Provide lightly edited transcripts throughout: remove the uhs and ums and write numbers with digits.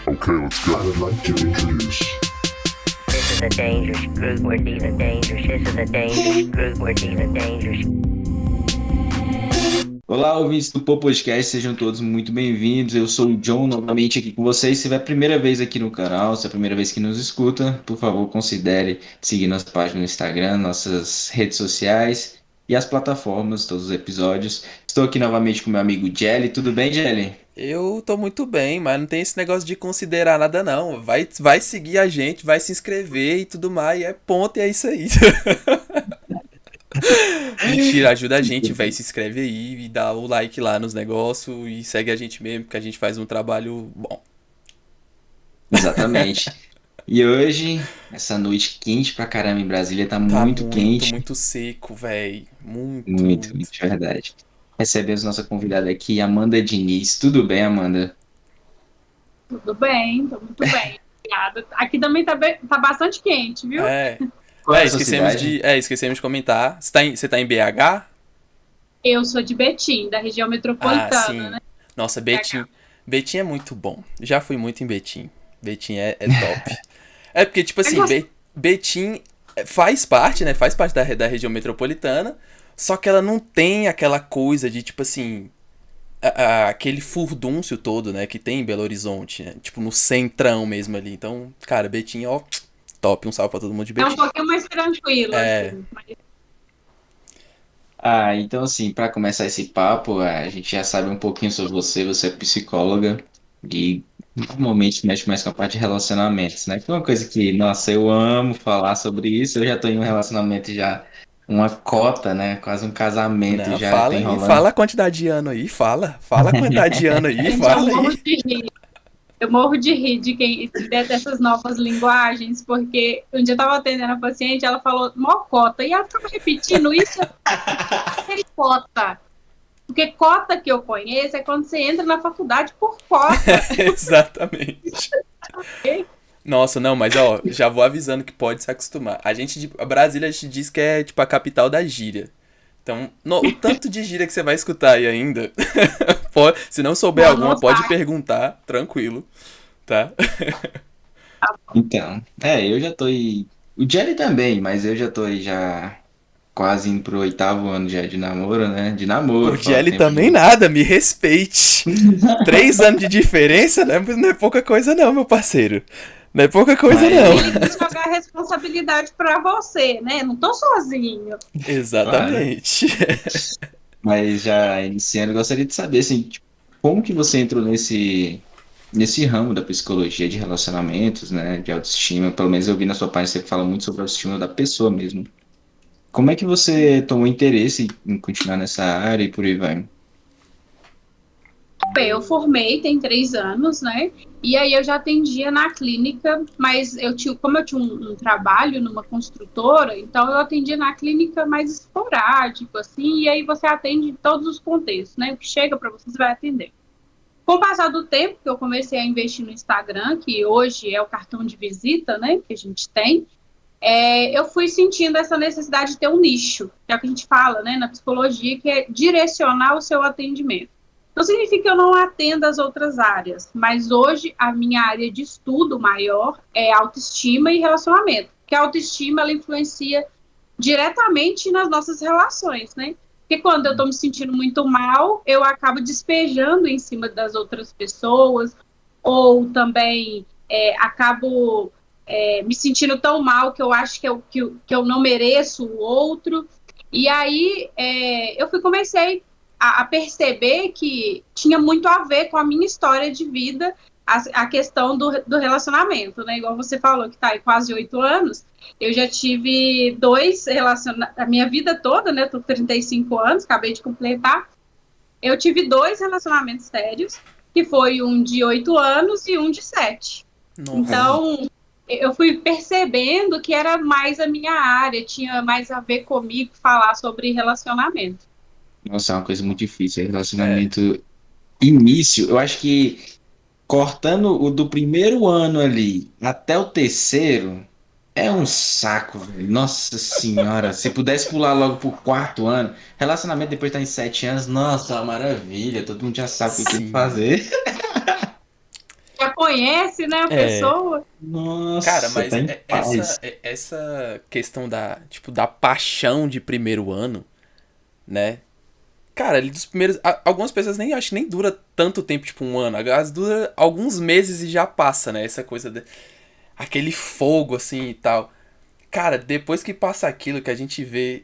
Okay, let's go. I would like to introduce. This is a dangerous group. We're dealing dangerous. This is a dangerous group. We're dealing dangerous. Olá, ouvintes do Pô Podcast, sejam todos muito bem-vindos. Eu sou o John, novamente aqui com vocês. Se é a primeira vez aqui no canal, se é a primeira vez que nos escuta, por favor, considere seguir nossa página no Instagram, nossas redes sociais e as plataformas, todos os episódios. Estou aqui novamente com meu amigo Jelly. Tudo bem, Jelly? Eu tô muito bem, mas não tem esse negócio de considerar nada não. Vai seguir a gente, vai se inscrever e tudo mais, e é ponto, e é isso aí. Mentira, ajuda a gente, velho, se inscreve aí e dá o like lá nos negócios e segue a gente mesmo, porque a gente faz um trabalho bom. Exatamente. E hoje, essa noite quente pra caramba em Brasília, tá Tá muito quente. muito seco, velho. Muito, Muito, muito. de verdade. Recebemos nossa convidada aqui, Amanda Diniz. Tudo bem, Amanda? Tudo bem, tô muito bem. Obrigada. Aqui também tá bastante quente, viu? É, Qual é é a sua cidade? esquecemos de comentar. Você tá em BH? Eu sou de Betim, da região Ah, metropolitana, sim. né? Nossa, Betim é muito bom. Já fui muito em Betim. Betim é top. É porque, tipo assim, Betim faz parte, né? Faz parte da região metropolitana, só que ela não tem aquela coisa de, tipo assim, aquele furdúncio todo, né? Que tem em Belo Horizonte, né? Tipo, no centrão mesmo ali. Então, cara, Betim, ó, top. Um salve pra todo mundo de É um Betim. pouquinho mais tranquilo, É. assim. Mas Então assim, para começar esse papo, a gente já sabe um pouquinho sobre você. Você é psicóloga e normalmente mexe mais com a parte de relacionamentos, né? Que é uma coisa que, nossa, eu amo falar sobre isso. Eu já tô em um relacionamento já, uma cota, né? Quase um casamento Não, já tá fala aí, enrolando. fala a quantidade de ano aí, fala. Fala a quantidade de ano aí, gente, fala aí. eu morro de rir de quem dessas novas linguagens, porque um dia eu tava atendendo a paciente, ela falou mocota, e ela ficava repetindo isso, é cota. Porque cota que eu conheço é quando você entra na faculdade por cota. Exatamente. Nossa, não, mas ó, já vou avisando que pode se acostumar. A Brasília a gente diz que é tipo a capital da gíria. Então, o tanto de gíria que você vai escutar aí ainda, se não souber alguma, pode perguntar, tranquilo, tá? Então, eu já tô aí. O Jelly também, mas eu já tô aí já quase indo pro 8º ano já de namoro, né? De O namoro, fala Jelly tempo também de. nada, me respeite. 3 anos de diferença, né? Não é pouca coisa não, meu parceiro. Não é pouca coisa Mas, não. Ele quis jogar a responsabilidade pra você, né? Não tô sozinho. claro. Exatamente. Mas já iniciando, eu gostaria de saber, assim, tipo, como que você entrou nesse ramo da psicologia de relacionamentos, né, de autoestima? Pelo menos eu vi na sua página, você fala muito sobre a autoestima da pessoa mesmo. Como é que você tomou interesse em continuar nessa área e por aí vai? Bem, eu formei tem 3 anos, né? E aí eu já atendia na clínica, mas como eu tinha um trabalho numa construtora, então eu atendia na clínica mais esporádico, assim, e aí você atende em todos os contextos, né? O que chega para você vai atender. Com o passar do tempo, que eu comecei a investir no Instagram, que hoje é o cartão de visita, né, que a gente tem, eu fui sentindo essa necessidade de ter um nicho, que é o que a gente fala, né, na psicologia, que é direcionar o seu atendimento. Não significa que eu não atenda as outras áreas, mas hoje a minha área de estudo maior é autoestima e relacionamento, porque a autoestima ela influencia diretamente nas nossas relações, né? Porque quando eu estou me sentindo muito mal, eu acabo despejando em cima das outras pessoas, ou também acabo me sentindo tão mal que eu acho que eu não mereço o outro. E aí comecei a perceber que tinha muito a ver com a minha história de vida, a questão do relacionamento, né? Igual você falou, que está aí quase 8 anos, eu já tive 2 relacionamentos, a minha vida toda, né? Tô com 35 anos, acabei de completar. Eu tive 2 relacionamentos sérios, que foi um de 8 anos e um de 7. Nossa. Então, eu fui percebendo que era mais a minha área, tinha mais a ver comigo falar sobre relacionamento. Nossa, é uma coisa muito difícil. É. Relacionamento início, eu acho que cortando o do primeiro ano ali até o terceiro, é um saco, velho. Nossa senhora, se pudesse pular logo pro 4º ano, relacionamento depois tá em 7 anos, nossa, uma maravilha, todo mundo já sabe o que tem que Sim. fazer. Já conhece, né, a pessoa. Nossa, Cara, mas tá em paz. essa questão da, tipo, da paixão de primeiro ano, né? Cara, ele dos primeiros. Algumas pessoas nem acho que nem dura tanto tempo, tipo um ano. Às dura alguns meses e já passa, né? Essa coisa de. Aquele fogo, assim e tal. Cara, depois que passa aquilo que a gente vê.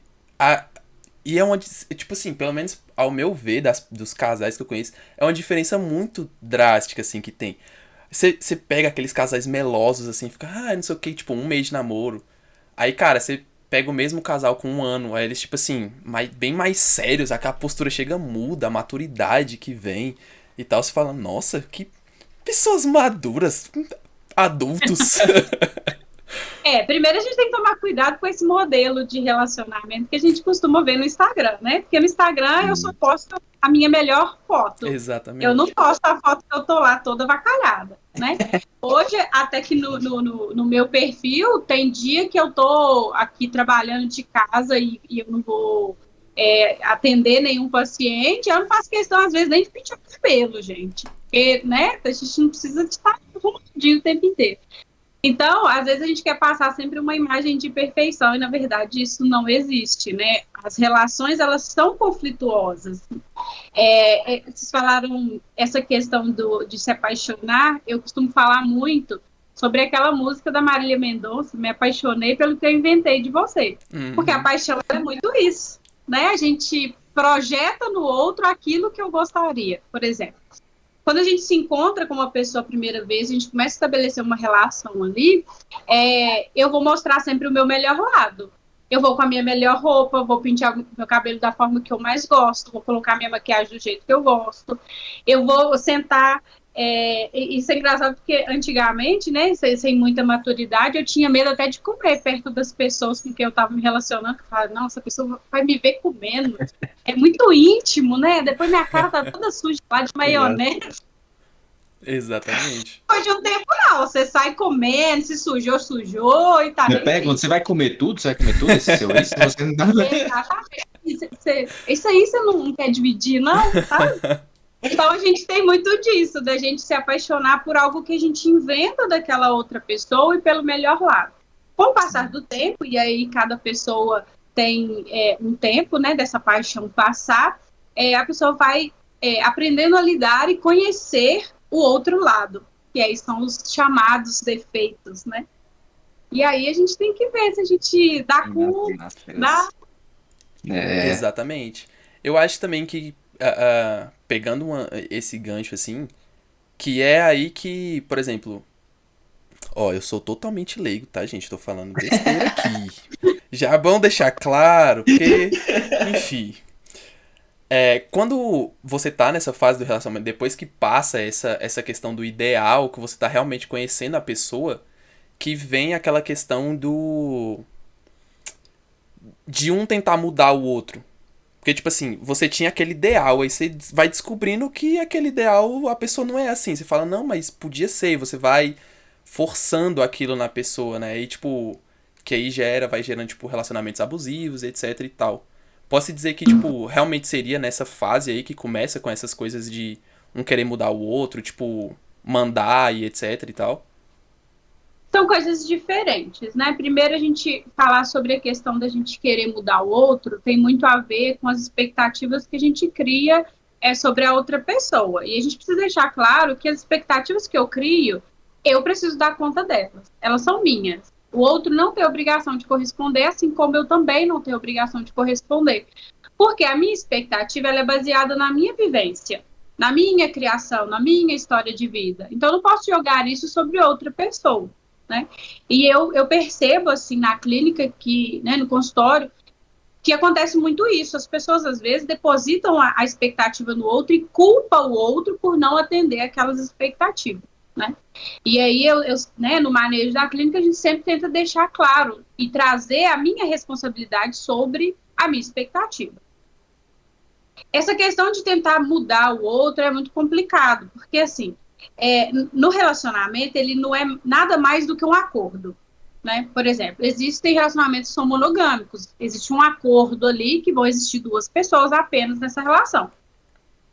E é uma. Tipo assim, pelo menos ao meu ver, dos casais que eu conheço, é uma diferença muito drástica, assim, que tem. Você pega aqueles casais melosos, assim, fica, não sei o que, tipo, um mês de namoro. Aí, cara, você pega o mesmo casal com um ano, aí eles, tipo assim, bem mais sérios, aquela postura chega muda, a maturidade que vem e tal. Você fala, nossa, que pessoas maduras, adultos. Primeiro a gente tem que tomar cuidado com esse modelo de relacionamento que a gente costuma ver no Instagram, né? Porque no Instagram eu só posto a minha melhor foto. Exatamente. Eu não posto a foto que eu tô lá toda avacalhada, né? Hoje, até que no meu perfil, tem dia que eu tô aqui trabalhando de casa e eu não vou atender nenhum paciente, eu não faço questão, às vezes, nem de pentear o cabelo, gente. Porque, né, a gente não precisa de estar arrumadinho o tempo inteiro. Então, às vezes a gente quer passar sempre uma imagem de perfeição e, na verdade, isso não existe, né? As relações, elas são conflituosas. Vocês falaram essa questão de se apaixonar, eu costumo falar muito sobre aquela música da Marília Mendonça, Me Apaixonei pelo que eu inventei de você. Porque a paixão é muito isso, né? A gente projeta no outro aquilo que eu gostaria, por exemplo. Quando a gente se encontra com uma pessoa a primeira vez, a gente começa a estabelecer uma relação ali, eu vou mostrar sempre o meu melhor lado. Eu vou com a minha melhor roupa, vou pentear meu cabelo da forma que eu mais gosto, vou colocar minha maquiagem do jeito que eu gosto, eu vou sentar. Isso é engraçado porque antigamente, né, sem muita maturidade, eu tinha medo até de comer perto das pessoas com quem eu estava me relacionando. Eu falava, nossa, a pessoa vai me ver comendo. É muito íntimo, né? Depois minha cara tá toda suja lá de maionese. Exatamente. Depois de um tempo, não. Você sai comendo, se sujou e tá. Você vai comer tudo? Você vai comer tudo esse seu ex? Você não dá... Exatamente. Isso aí você não quer dividir, não? Tá? Então a gente tem muito disso, da gente se apaixonar por algo que a gente inventa daquela outra pessoa e pelo melhor lado. Com o passar do tempo, e aí cada pessoa tem um tempo, né, dessa paixão passar, a pessoa vai aprendendo a lidar e conhecer o outro lado, que aí são os chamados defeitos, né? E aí a gente tem que ver se a gente dá conta. Exatamente. Eu acho também que, pegando esse gancho assim, que é aí que, por exemplo, eu sou totalmente leigo, tá, gente? Tô falando besteira aqui. Já é bom deixar claro, porque, enfim. Quando você tá nessa fase do relacionamento, depois que passa essa questão do ideal, que você tá realmente conhecendo a pessoa, que vem aquela questão de um tentar mudar o outro. Porque, tipo assim, você tinha aquele ideal, aí você vai descobrindo que aquele ideal, a pessoa não é assim. Você fala, não, mas podia ser. Você vai forçando aquilo na pessoa, né? E, tipo, que aí vai gerando, tipo, relacionamentos abusivos, etc e tal. Posso dizer que, tipo, realmente seria nessa fase aí que começa com essas coisas de um querer mudar o outro, tipo, mandar e etc e tal? São coisas diferentes, né? Primeiro, a gente falar sobre a questão da gente querer mudar o outro tem muito a ver com as expectativas que a gente cria sobre a outra pessoa. E a gente precisa deixar claro que as expectativas que eu crio, eu preciso dar conta delas. Elas são minhas. O outro não tem obrigação de corresponder, assim como eu também não tenho obrigação de corresponder. Porque a minha expectativa ela é baseada na minha vivência, na minha criação, na minha história de vida. Então, eu não posso jogar isso sobre outra pessoa. Né? E eu percebo, assim, na clínica, né, no consultório, que acontece muito isso. As pessoas, às vezes, depositam a expectativa no outro e culpam o outro por não atender aquelas expectativas. Né? E aí, né, no manejo da clínica, a gente sempre tenta deixar claro e trazer a minha responsabilidade sobre a minha expectativa. Essa questão de tentar mudar o outro é muito complicado, porque, assim, no relacionamento, ele não é nada mais do que um acordo, né? Por exemplo, existem relacionamentos que são monogâmicos, existe um acordo ali que vão existir duas pessoas apenas nessa relação.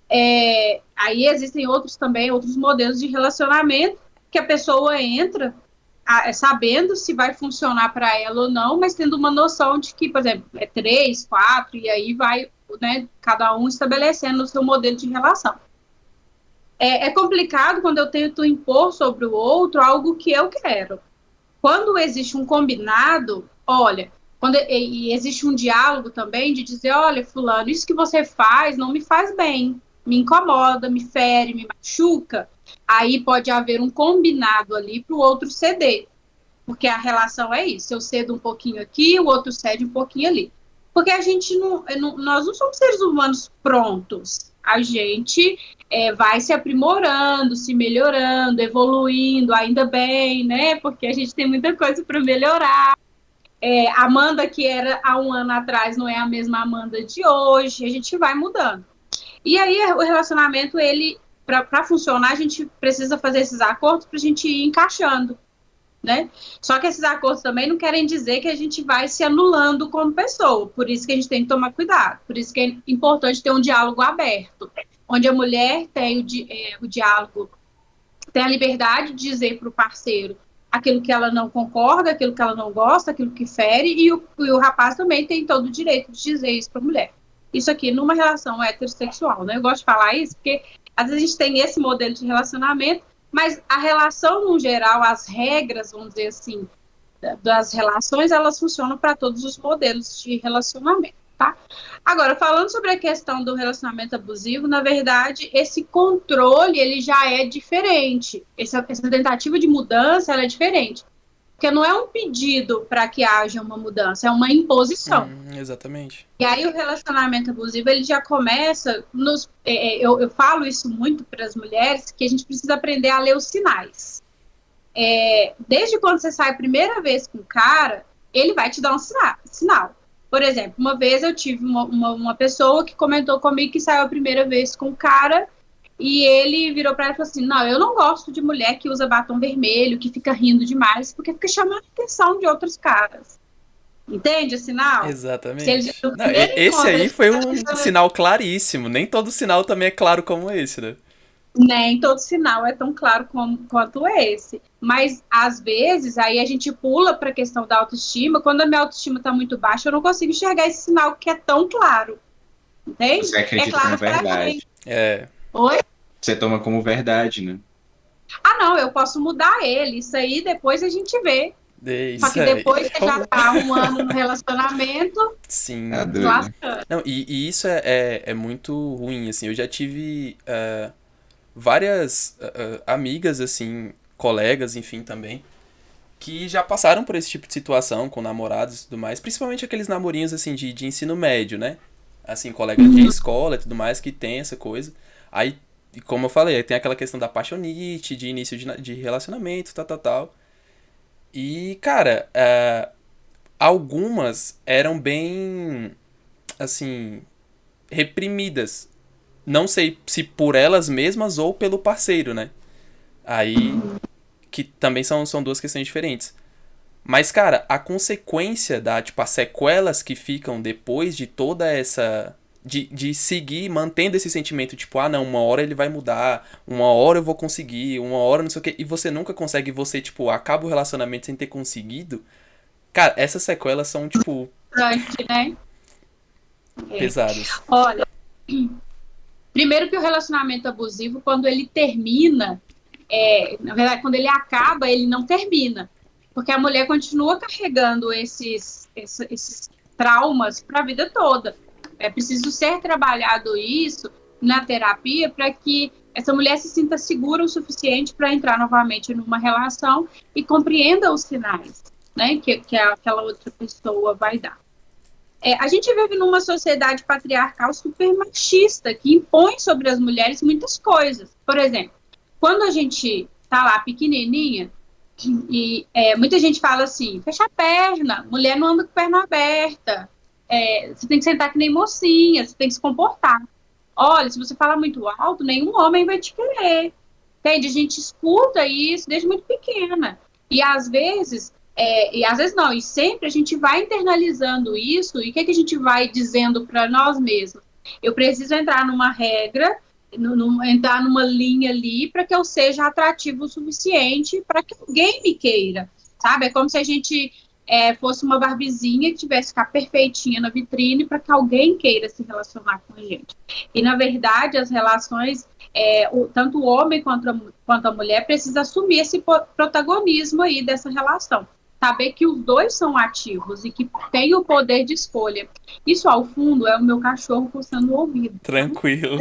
Aí existem outros modelos de relacionamento que a pessoa entra sabendo se vai funcionar para ela ou não, mas tendo uma noção de que, por exemplo, é 3, 4, e aí vai, né, cada um estabelecendo o seu modelo de relação. É complicado quando eu tento impor sobre o outro algo que eu quero. Quando existe um combinado, olha, e existe um diálogo também de dizer, olha, fulano, isso que você faz não me faz bem, me incomoda, me fere, me machuca, aí pode haver um combinado ali para o outro ceder, porque a relação é isso, eu cedo um pouquinho aqui, o outro cede um pouquinho ali. Porque a gente nós não somos seres humanos prontos, a gente vai se aprimorando, se melhorando, evoluindo, ainda bem, né? Porque a gente tem muita coisa para melhorar. A Amanda que era há um ano atrás não é a mesma Amanda de hoje, a gente vai mudando. E aí o relacionamento, ele, para funcionar, a gente precisa fazer esses acordos para a gente ir encaixando, né? Só que esses acordos também não querem dizer que a gente vai se anulando como pessoa, por isso que a gente tem que tomar cuidado, por isso que é importante ter um diálogo aberto, onde a mulher tem o diálogo, tem a liberdade de dizer para o parceiro aquilo que ela não concorda, aquilo que ela não gosta, aquilo que fere, e o rapaz também tem todo o direito de dizer isso para a mulher. Isso aqui numa relação heterossexual, né? Eu gosto de falar isso porque às vezes a gente tem esse modelo de relacionamento, mas a relação no geral, as regras, vamos dizer assim, das relações, elas funcionam para todos os modelos de relacionamento, tá? Agora, falando sobre a questão do relacionamento abusivo, na verdade, esse controle, ele já é diferente. Essa tentativa de mudança, ela é diferente. Porque não é um pedido para que haja uma mudança, é uma imposição. Exatamente. E aí o relacionamento abusivo, ele já começa eu falo isso muito para as mulheres, que a gente precisa aprender a ler os sinais. Desde quando você sai a primeira vez com o cara, ele vai te dar um sinal. Por exemplo, uma vez eu tive uma pessoa que comentou comigo que saiu a primeira vez com o cara, e ele virou para ela e falou assim, não, eu não gosto de mulher que usa batom vermelho, que fica rindo demais, porque fica chamando a atenção de outros caras. Entende o sinal? Exatamente. Não, esse aí foi um sinal claríssimo. Nem todo sinal também é claro como esse, né? Nem todo sinal é tão claro quanto esse. Mas, às vezes, aí a gente pula para a questão da autoestima. Quando a minha autoestima está muito baixa, eu não consigo enxergar esse sinal que é tão claro. Entende? Você acredita claro como verdade. Oi? Você toma como verdade, né? Ah, não, eu posso mudar ele. Isso aí depois a gente vê. Só que depois que já tá um ano no relacionamento, sim, lascando. Não, e isso é muito ruim, assim. Eu já tive várias amigas, assim, colegas, enfim, também, que já passaram por esse tipo de situação com namorados e tudo mais, principalmente aqueles namorinhos, assim, de ensino médio, né? Assim, colega de escola e tudo mais, que tem essa coisa. Aí, como eu falei, tem aquela questão da paixonite, de início de relacionamento, tal. E, cara, algumas eram bem, assim, reprimidas. Não sei se por elas mesmas ou pelo parceiro, né? Aí, que também são duas questões diferentes. Mas, cara, a consequência tipo, as sequelas que ficam depois de toda essa... De seguir mantendo esse sentimento, tipo, não, uma hora ele vai mudar, uma hora eu vou conseguir, uma hora não sei o quê, e você nunca consegue, você, tipo, acaba o relacionamento sem ter conseguido. Cara, essas sequelas são, tipo... né? Pesadas. Olha, primeiro que o relacionamento abusivo, quando ele termina, na verdade, quando ele acaba, ele não termina. Porque a mulher continua carregando esses traumas para a vida toda. É preciso ser trabalhado isso na terapia para que essa mulher se sinta segura o suficiente para entrar novamente numa relação e compreenda os sinais, né, que aquela outra pessoa vai dar. A gente vive numa sociedade patriarcal super machista que impõe sobre as mulheres muitas coisas. Por exemplo, quando a gente tá lá pequenininha e muita gente fala assim, fecha a perna, mulher não anda com perna aberta. Você tem que sentar que nem mocinha, você tem que se comportar. Olha, se você falar muito alto, nenhum homem vai te querer. Entende? A gente escuta isso desde muito pequena. E às vezes não, e sempre a gente vai internalizando isso, e o que a gente vai dizendo para nós mesmos? Eu preciso entrar numa regra entrar numa linha ali para que eu seja atrativo o suficiente para que alguém me queira, sabe? É como se a gente fosse uma Barbizinha que tivesse que ficar perfeitinha na vitrine para que alguém queira se relacionar com a gente. E, na verdade, as relações, tanto o homem quanto a mulher precisa assumir esse protagonismo aí dessa relação. Saber que os dois são ativos e que têm o poder de escolha. Isso, ao fundo, é o meu cachorro coçando o ouvido. Tranquilo.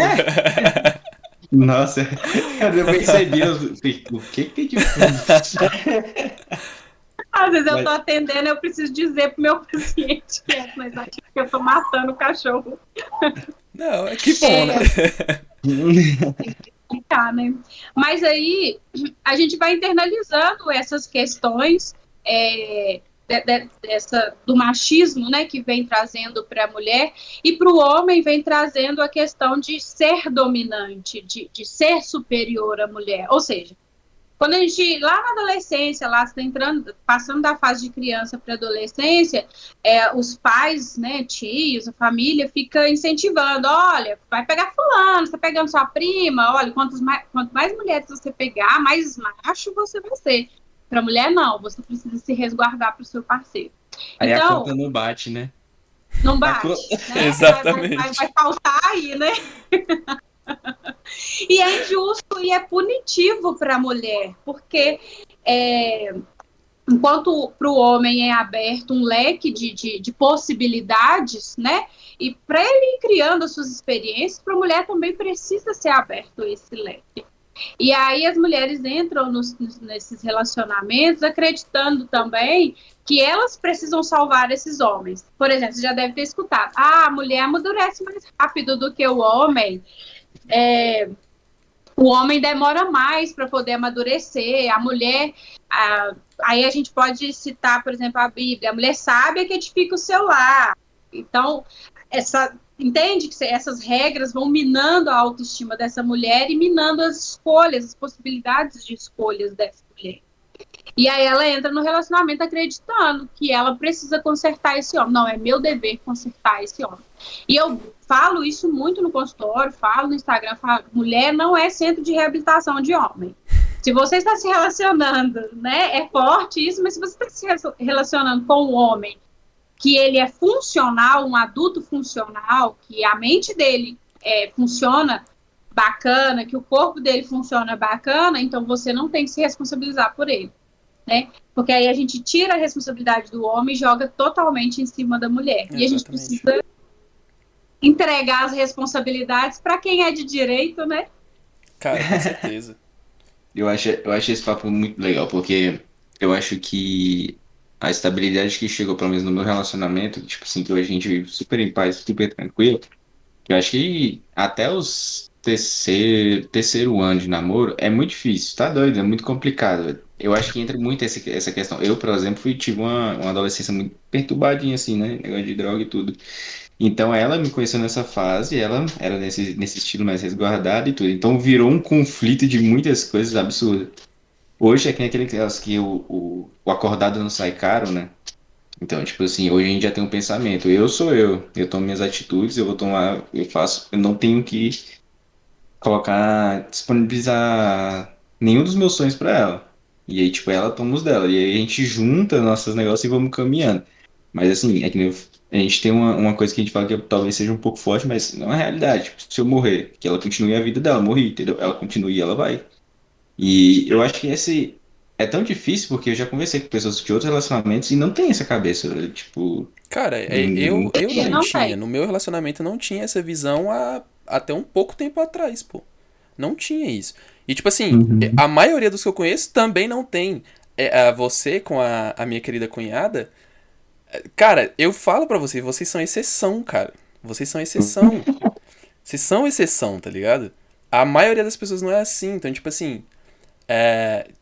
Nossa, eu percebi. O que que de fundo? Às vezes eu Mas- tô atendendo, eu preciso dizer pro meu paciente mas acho que eu tô matando o cachorro. Não, que bom, né? Tá, né? Mas aí a gente vai internalizando essas questões do machismo, né, que vem trazendo para a mulher, e para o homem vem trazendo a questão de ser dominante, de ser superior à mulher. Ou seja, quando a gente, lá na adolescência, lá está entrando, passando da fase de criança para adolescência, os pais, né, tios, a família fica incentivando, olha, vai pegar fulano, você está pegando sua prima, olha, quanto mais mulheres você pegar, mais macho você vai ser. Para mulher, não, você precisa se resguardar para o seu parceiro. Aí a Então, conta não bate, né? não bate, né? Exatamente. Vai faltar aí, né? E é injusto e é punitivo para a mulher, porque enquanto para o homem é aberto um leque de possibilidades, né? E para ele ir criando as suas experiências, para a mulher também precisa ser aberto esse leque. E aí as mulheres entram nesses relacionamentos acreditando também que elas precisam salvar esses homens. Por exemplo, você já deve ter escutado, a mulher amadurece mais rápido do que o homem. O homem demora mais para poder amadurecer, a mulher... aí a gente pode citar, por exemplo, a Bíblia, a mulher sábia que edifica o seu lar. Então, entende que essas regras vão minando a autoestima dessa mulher e minando as escolhas, as possibilidades de escolhas dessa mulher. E aí ela entra no relacionamento acreditando que ela precisa consertar esse homem. Não, é meu dever consertar esse homem. E eu falo isso muito no consultório, falo no Instagram, mulher não é centro de reabilitação de homem. Se você está se relacionando, né, é forte isso, mas se você está se relacionando com um homem que ele é funcional, um adulto funcional, que a mente dele funciona bacana, que o corpo dele funciona bacana, então você não tem que se responsabilizar por ele, né? Porque aí a gente tira a responsabilidade do homem e joga totalmente em cima da mulher. Exatamente. E a gente precisa entregar as responsabilidades para quem é de direito, né? Cara, com certeza. Eu acho esse papo muito legal, porque eu acho que a estabilidade que chegou, pelo menos no meu relacionamento, tipo assim, que hoje a gente vive super em paz, super tranquilo, eu acho que até os terceiro ano de namoro é muito difícil, tá doido, é muito complicado. Eu acho que entra muito essa questão. Eu, por exemplo, tive uma adolescência muito perturbadinha, assim, né? Negócio de droga e tudo. Então ela me conheceu nessa fase, ela era nesse estilo mais resguardado e tudo. Então virou um conflito de muitas coisas absurdas. Hoje é que nem aquele caso que o acordado não sai caro, né? Então, tipo assim, hoje a gente já tem um pensamento. Eu sou eu tomo minhas atitudes, eu vou tomar, eu faço, eu não tenho que disponibilizar nenhum dos meus sonhos pra ela. E aí, tipo, ela toma os dela. E aí a gente junta nossos negócios e vamos caminhando. Mas assim, é que a gente tem uma coisa que a gente fala que talvez seja um pouco forte, mas não é realidade. Tipo, se eu morrer, que ela continue a vida dela, morri, entendeu? Ela continue e ela vai. E eu acho que esse é tão difícil porque eu já conversei com pessoas de outros relacionamentos e não tem essa cabeça, tipo. Cara, hum, eu Eu não não tinha. tenho. No meu relacionamento não tinha essa visão até um pouco tempo atrás, pô. Não tinha isso. E, tipo assim, Uhum. a maioria dos que eu conheço também não tem. Você com a minha querida cunhada. Cara, eu falo pra vocês, vocês são exceção, cara. Vocês são exceção. Vocês são exceção, tá ligado? A maioria das pessoas não é assim. Então, tipo assim,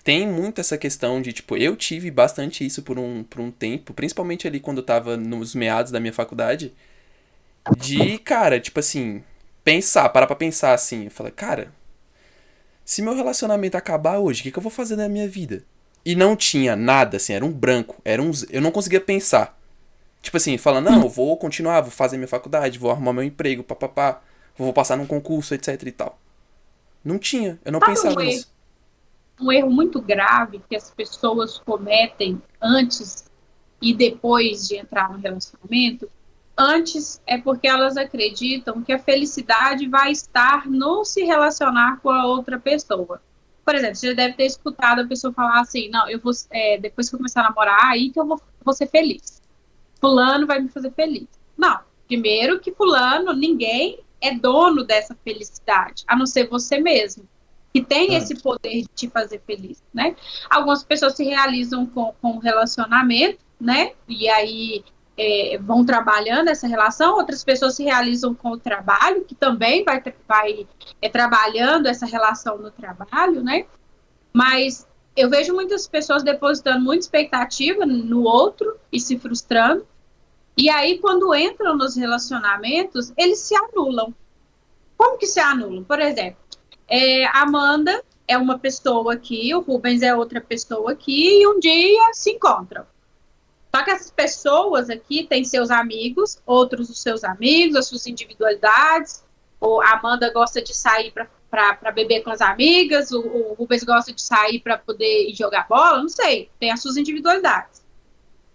tem muito essa questão de, tipo, eu tive bastante isso por um tempo, principalmente ali quando eu tava nos meados da minha faculdade, de, cara, tipo assim, parar pra pensar assim, eu falei, cara, se meu relacionamento acabar hoje, o que eu vou fazer na minha vida? E não tinha nada, assim, era um branco, eu não conseguia pensar. Tipo assim, falando, não, eu vou continuar, vou fazer minha faculdade, vou arrumar meu emprego, papapá, vou passar num concurso, etc e tal. Não tinha, eu não Sabe pensava um erro, nisso. um erro muito grave que as pessoas cometem antes e depois de entrar no relacionamento? Antes é porque elas acreditam que a felicidade vai estar no se relacionar com a outra pessoa. Por exemplo, você já deve ter escutado a pessoa falar assim, não, eu vou, depois que eu começar a namorar, aí que eu vou ser feliz. Fulano vai me fazer feliz. Não, primeiro que fulano, ninguém é dono dessa felicidade, a não ser você mesmo, que tem esse poder de te fazer feliz, né? Algumas pessoas se realizam com relacionamento, né? E aí vão trabalhando essa relação, outras pessoas se realizam com o trabalho, que também vai trabalhando essa relação no trabalho, né? Mas eu vejo muitas pessoas depositando muita expectativa no outro e se frustrando. E aí, quando entram nos relacionamentos, eles se anulam. Como que se anulam? Por exemplo, a Amanda é uma pessoa aqui, o Rubens é outra pessoa aqui, e um dia se encontram. Só que essas pessoas aqui têm seus amigos, outros os seus amigos, as suas individualidades. Ou a Amanda gosta de sair para beber com as amigas, o Rubens gosta de sair para poder ir jogar bola, não sei, tem as suas individualidades.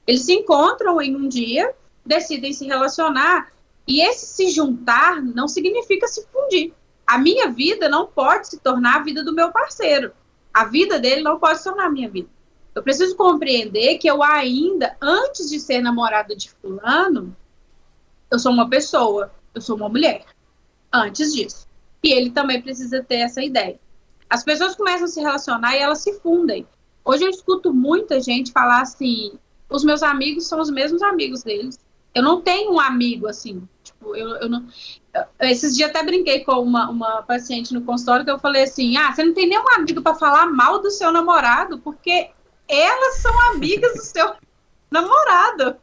Eles se encontram em um dia, decidem se relacionar, e esse se juntar não significa se fundir. A minha vida não pode se tornar a vida do meu parceiro. A vida dele não pode se tornar a minha vida. Eu preciso compreender que eu ainda, antes de ser namorada de fulano, eu sou uma pessoa, eu sou uma mulher. Antes disso. E ele também precisa ter essa ideia. As pessoas começam a se relacionar e elas se fundem. Hoje eu escuto muita gente falar assim, os meus amigos são os mesmos amigos deles. Eu não tenho um amigo assim. Tipo, eu não... Esses dias até brinquei com uma paciente no consultório que eu falei assim, você não tem nenhum amigo para falar mal do seu namorado, porque elas são amigas do seu namorado.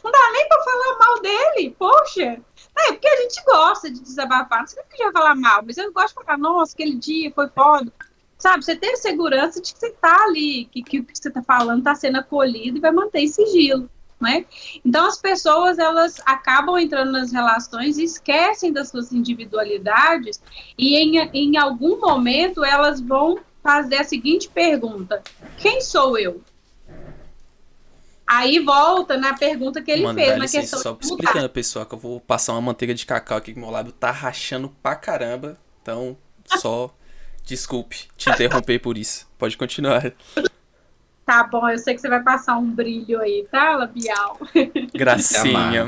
Não dá nem para falar mal dele, poxa. Porque a gente gosta de desabafar, não sei que já falar mal, mas eu gosto de falar, nossa, aquele dia foi foda. Sabe, você ter segurança de que você tá ali, que o que você tá falando tá sendo acolhido e vai manter em sigilo, né? Então as pessoas, elas acabam entrando nas relações e esquecem das suas individualidades e em algum momento elas vão fazer a seguinte pergunta: quem sou eu? Aí volta na pergunta que ele Mano, fez, dá na licença, questão só de mudar. explicando, pessoal, que eu vou passar uma manteiga de cacau aqui que meu lábio tá rachando pra caramba. Então, só desculpe te interromper por isso. Pode continuar. Tá bom, eu sei que você vai passar um brilho aí, tá, labial? Gracinha.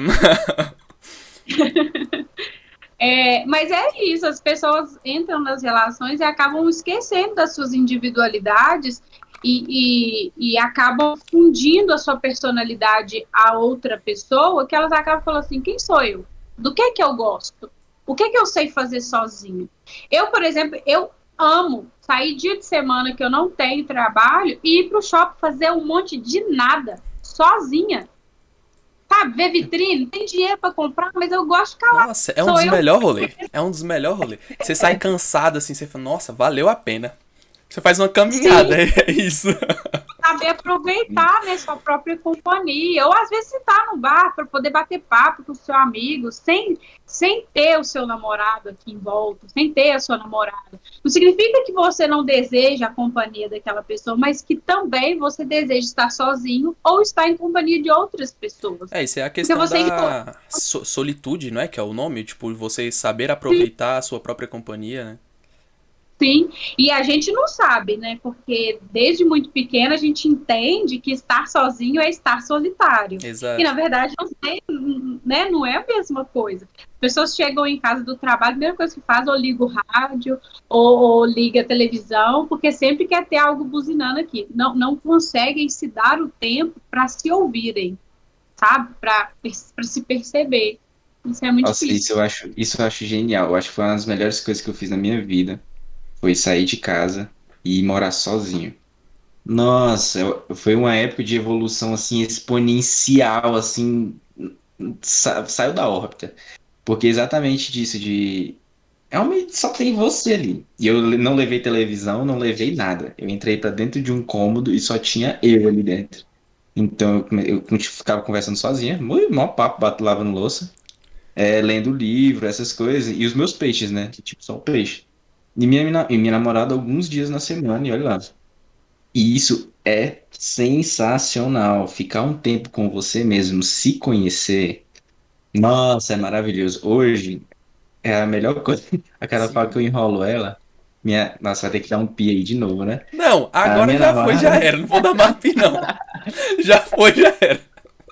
Mas é isso, as pessoas entram nas relações e acabam esquecendo das suas individualidades e acabam fundindo a sua personalidade a outra pessoa, que elas acabam falando assim, quem sou eu? Do que eu gosto? O que eu sei fazer sozinho? Eu, por exemplo, eu amo sair dia de semana que eu não tenho trabalho e ir pro shopping fazer um monte de nada, sozinha. Sabe, ver vitrine, tem dinheiro pra comprar, mas eu gosto de ficar lá. Nossa, é um dos melhores rolês. É um dos melhores rolês. Você sai cansado assim, você fala, nossa, valeu a pena. Você faz uma caminhada, é isso. Saber aproveitar, né, sua própria companhia. Ou às vezes você tá no bar para poder bater papo com o seu amigo, sem ter o seu namorado aqui em volta, sem ter a sua namorada. Não significa que você não deseja a companhia daquela pessoa, mas que também você deseja estar sozinho ou estar em companhia de outras pessoas. Isso é a questão da solitude, não é? Que é o nome, tipo, você saber aproveitar a sua própria companhia, né? Sim, e a gente não sabe, né? Porque desde muito pequena a gente entende que estar sozinho é estar solitário. Exato. E na verdade né, não é a mesma coisa. As pessoas chegam em casa do trabalho, a primeira coisa que faz ou liga o rádio ou liga a televisão, porque sempre quer ter algo buzinando aqui. Não conseguem se dar o tempo para se ouvirem, sabe? Para se perceber. Isso é muito difícil. Isso eu acho genial. Eu acho que foi uma das melhores coisas que eu fiz na minha vida. Foi sair de casa e morar sozinho. Nossa, foi uma época de evolução assim exponencial, assim, saiu da órbita. Porque exatamente disso de realmente só tem você ali. E eu não levei televisão, não levei nada. Eu entrei pra dentro de um cômodo e só tinha eu ali dentro. Então eu ficava conversando sozinha, muito mó papo, lavando louça, lendo livro, essas coisas, e os meus peixes, né? Tipo, só o peixe. E minha namorada alguns dias na semana, e olha lá. E isso é sensacional. Ficar um tempo com você mesmo, se conhecer, nossa, é maravilhoso. Hoje é a melhor coisa. A cara fala que eu Sim. enrolo ela. Nossa, vai ter que dar um pi aí de novo, né? Não, A agora minha já foi, já namorada. era. Não vou dar MAP, não. Já foi, já era.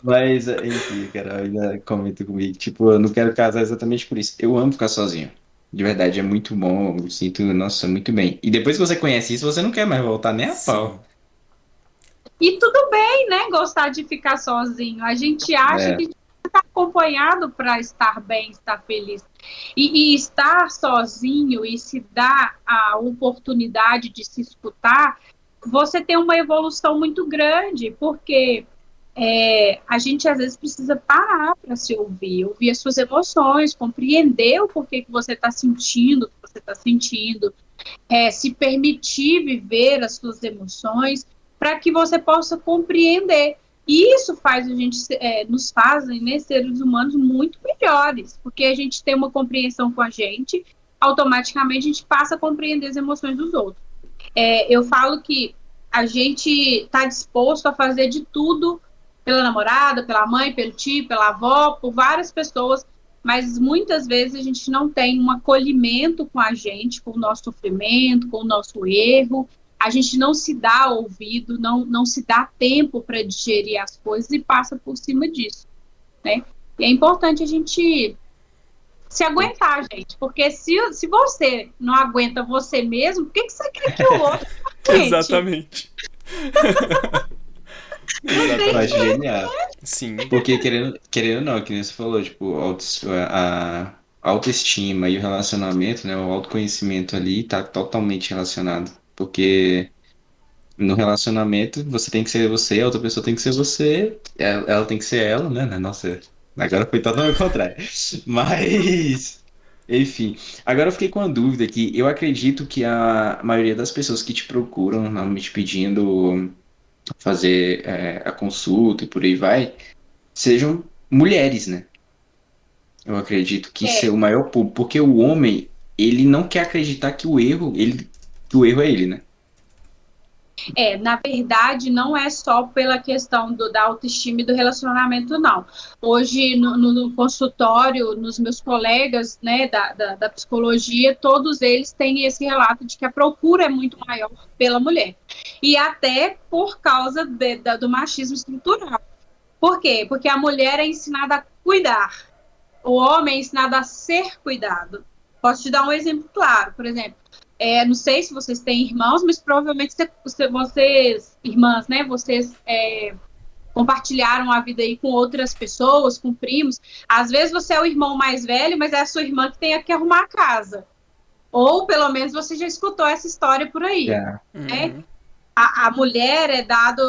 Mas, enfim, cara, ainda comenta comigo. Tipo, eu não quero casar exatamente por isso. Eu amo ficar sozinho. De verdade, é muito bom. Eu me sinto, nossa, muito bem. E depois que você conhece isso, você não quer mais voltar nem a Sim. pau. E tudo bem, né? Gostar de ficar sozinho. A gente acha É, que está acompanhado para estar bem, estar feliz. E estar sozinho e se dar a oportunidade de se escutar, você tem uma evolução muito grande, porque a gente às vezes precisa parar para se ouvir, ouvir as suas emoções, compreender o porquê que você está sentindo, o que você está sentindo, se permitir viver as suas emoções, para que você possa compreender. E isso faz a gente, nos fazem, né, seres humanos muito melhores, porque a gente tem uma compreensão com a gente, automaticamente a gente passa a compreender as emoções dos outros. Eu falo que a gente está disposto a fazer de tudo pela namorada, pela mãe, pelo tio, pela avó, por várias pessoas, mas muitas vezes a gente não tem um acolhimento com a gente, com o nosso sofrimento, com o nosso erro. A gente não se dá ouvido, não se dá tempo para digerir as coisas e passa por cima disso, né? E é importante a gente se aguentar, gente, porque se você não aguenta você mesmo, por que você quer que o outro aguente? Exatamente. Não eu tem acho Exatamente. genial. Sim. Porque querendo ou não, que nem você falou, tipo, a autoestima e o relacionamento, né? O autoconhecimento ali tá totalmente relacionado. Porque no relacionamento você tem que ser você, a outra pessoa tem que ser você, ela tem que ser ela, né? Nossa, agora foi totalmente ao contrário. Mas, enfim. Agora eu fiquei com uma dúvida aqui. Eu acredito que a maioria das pessoas que te procuram, normalmente pedindo fazer a consulta e por aí vai, sejam mulheres, né? Eu acredito que isso é é, o maior público, porque o homem, ele não quer acreditar que o erro é ele, né? Na verdade, não é só pela questão da autoestima e do relacionamento, não. Hoje, no consultório, nos meus colegas, né, da psicologia, todos eles têm esse relato de que a procura é muito maior pela mulher. E até por causa do machismo estrutural. Por quê? Porque a mulher é ensinada a cuidar, o homem é ensinado a ser cuidado. Posso te dar um exemplo claro, por exemplo. Não sei se vocês têm irmãos, mas provavelmente vocês, irmãs, né? Vocês compartilharam a vida aí com outras pessoas, com primos. Às vezes você é o irmão mais velho, mas é a sua irmã que tem que arrumar a casa. Ou pelo menos você já escutou essa história por aí, Já. né? Uhum. A mulher é dada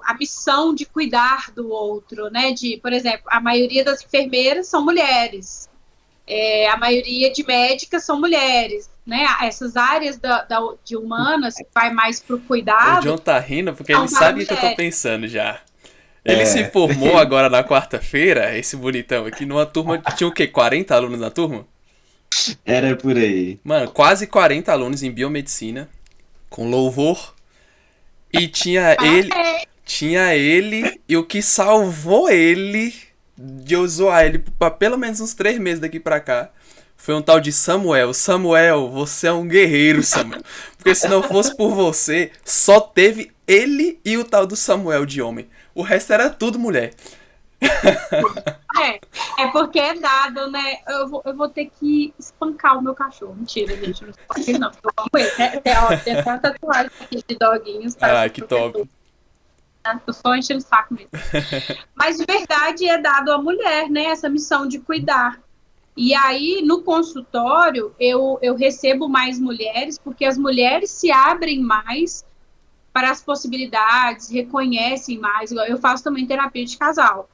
a missão de cuidar do outro, né? Por exemplo, a maioria das enfermeiras são mulheres. A maioria de médicas são mulheres, né? Essas áreas de humanas que vai mais para o O cuidado John tá rindo porque ele são para sabe o que eu tô mulheres. pensando já. Ele se É, formou agora na quarta-feira, esse bonitão aqui, numa turma que tinha o quê? 40 alunos na turma? era por aí. Mano, quase 40 alunos em biomedicina, com louvor. E tinha ele, e o que salvou ele de eu zoar ele pra pelo menos uns 3 meses daqui pra cá foi um tal de Samuel. Samuel, você é um guerreiro, Samuel. Porque se não fosse por você, só teve ele e o tal do Samuel de homem. O resto era tudo mulher. É porque é dado, né? Eu vou ter que espancar o meu cachorro. Mentira, gente, não espanque não, porque eu amo ele. Tem até uma tatuagem aqui de doguinhos, tá? Ah, que top. Eu só enchendo o saco mesmo. Mas de verdade é dado à mulher, né? Essa missão de cuidar. E aí, no consultório, eu recebo mais mulheres, porque as mulheres se abrem mais para as possibilidades, reconhecem mais. Eu faço também terapia de casal.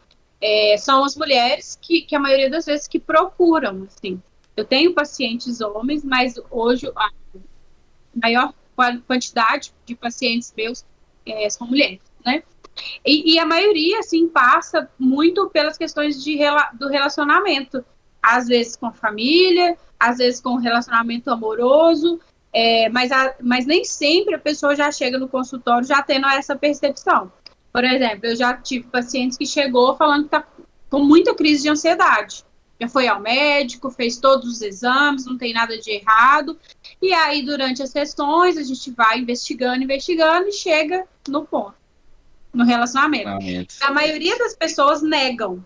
São as mulheres que a maioria das vezes que procuram, assim. Eu tenho pacientes homens, mas hoje a maior quantidade de pacientes meus são mulheres, né? E a maioria, assim, passa muito pelas questões do relacionamento. Às vezes com a família, às vezes com o relacionamento amoroso, Mas nem sempre a pessoa já chega no consultório já tendo essa percepção. Por exemplo, eu já tive pacientes que chegou falando que está com muita crise de ansiedade. Já foi ao médico, fez todos os exames, não tem nada de errado. E aí, durante as sessões, a gente vai investigando e chega no ponto, no relacionamento. A maioria das pessoas negam.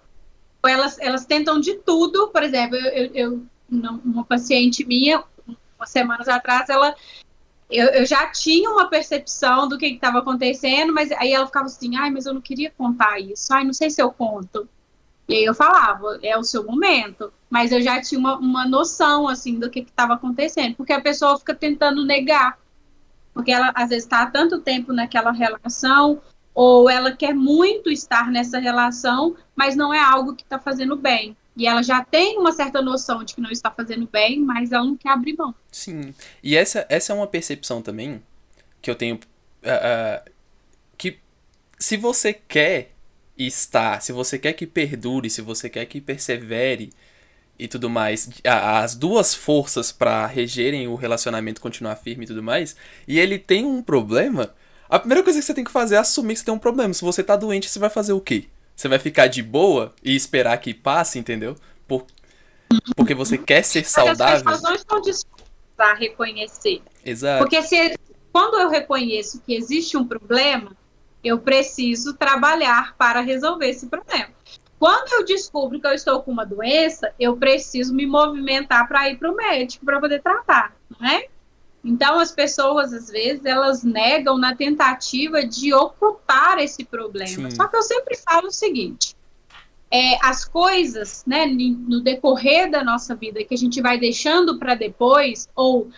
Elas tentam de tudo. Por exemplo, uma paciente minha, umas semanas atrás, eu já tinha uma percepção do que estava acontecendo, mas aí ela ficava assim, mas eu não queria contar isso, não sei se eu conto. E aí eu falava, é o seu momento, mas eu já tinha uma noção, assim, do que estava acontecendo, porque a pessoa fica tentando negar, porque ela, às vezes, está há tanto tempo naquela relação, ou ela quer muito estar nessa relação, mas não é algo que está fazendo bem. E ela já tem uma certa noção de que não está fazendo bem, mas ela não quer abrir mão. Sim. E essa é uma percepção também que eu tenho. Que se você quer estar, se você quer que perdure, se você quer que persevere e tudo mais, as duas forças para regerem o relacionamento continuar firme e tudo mais, e ele tem um problema, a primeira coisa que você tem que fazer é assumir que você tem um problema. Se você tá doente, você vai fazer o quê? Você vai ficar de boa e esperar que passe, entendeu? Porque você quer ser saudável. As pessoas não estão dispostas a reconhecer. Exato. Porque quando eu reconheço que existe um problema, eu preciso trabalhar para resolver esse problema. Quando eu descubro que eu estou com uma doença, eu preciso me movimentar para ir para o médico para poder tratar, não é? Então, as pessoas, às vezes, elas negam na tentativa de ocultar esse problema. Sim. Só que eu sempre falo o seguinte, as coisas, né, no decorrer da nossa vida, que a gente vai deixando para depois, ou,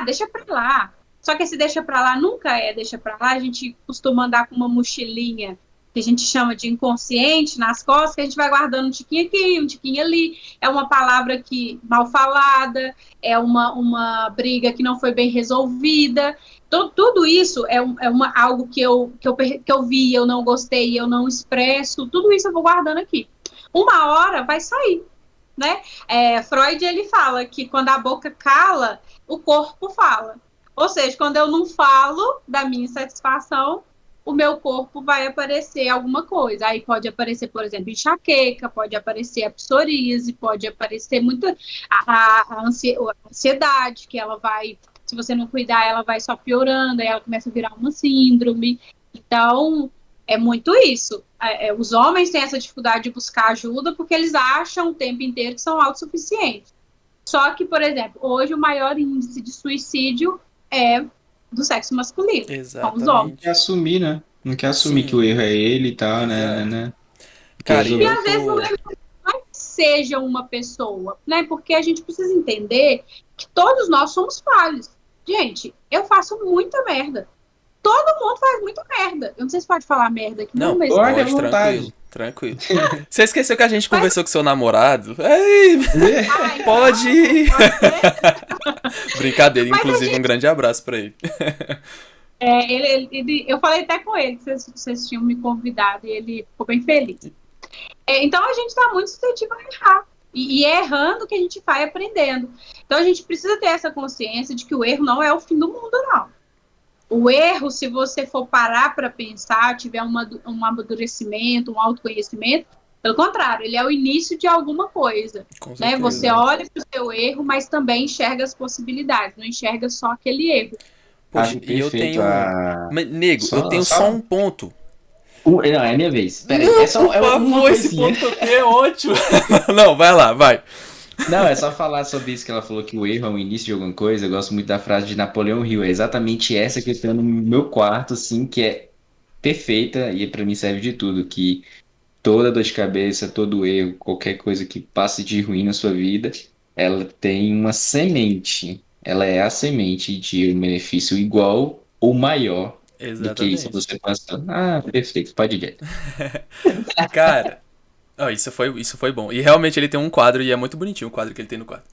deixa para lá. Só que esse deixa para lá nunca deixa para lá, a gente costuma andar com uma mochilinha, que a gente chama de inconsciente, nas costas, que a gente vai guardando um tiquinho aqui, um tiquinho ali, é uma palavra mal falada, é uma briga que não foi bem resolvida. Então, tudo isso é algo que eu vi, eu não gostei, eu não expresso, tudo isso eu vou guardando aqui. Uma hora vai sair, né? Freud, ele fala que quando a boca cala, o corpo fala. Ou seja, quando eu não falo da minha insatisfação, o meu corpo vai aparecer alguma coisa. Aí pode aparecer, por exemplo, enxaqueca, pode aparecer a psoríase, pode aparecer a ansiedade, que ela vai, se você não cuidar, ela vai só piorando, aí ela começa a virar uma síndrome. Então, é muito isso. Os homens têm essa dificuldade de buscar ajuda porque eles acham o tempo inteiro que são autossuficientes. Só que, por exemplo, hoje o maior índice de suicídio é do sexo masculino. Exatamente. São os homens. Não quer assumir, né? Não quer assumir Sim. que o erro é ele e tal, né? Cara, E às vezes não é que seja uma pessoa, né? Porque a gente precisa entender que todos nós somos falhos. Gente, eu faço muita merda. Todo mundo faz muita merda. Eu não sei se pode falar merda aqui, Não, mas pode, pode, à vontade. tranquilo. Você esqueceu que a gente conversou com seu namorado? Ei, pode ir. Brincadeira, Mas inclusive um grande abraço pra ele. eu falei até com ele que vocês tinham me convidado e ele ficou bem feliz. Então a gente está muito suscetível a errar. E é errando que a gente vai aprendendo. Então a gente precisa ter essa consciência de que o erro não é o fim do mundo, não. O erro, se você for parar para pensar, tiver um amadurecimento, um autoconhecimento, pelo contrário, ele é o início de alguma coisa. Né? Você olha para o seu erro, mas também enxerga as possibilidades, não enxerga só aquele erro. Poxa, e eu tenho... Nego, eu tenho só um ponto. Não, é minha vez. Peraí, esse ponto que eu tenho é ótimo. Não, vai lá, vai. Não, é só falar sobre isso que ela falou, que o erro é o início de alguma coisa. Eu gosto muito da frase de Napoleão Hill. É exatamente essa que eu tenho no meu quarto, assim, que é perfeita e pra mim serve de tudo. Que toda dor de cabeça, todo erro, qualquer coisa que passe de ruim na sua vida, ela tem uma semente. Ela é a semente de um benefício igual ou maior do que isso. Você passa. Perfeito, pode ir direto. Cara... isso foi bom. E realmente ele tem um quadro, e é muito bonitinho o quadro que ele tem no quarto.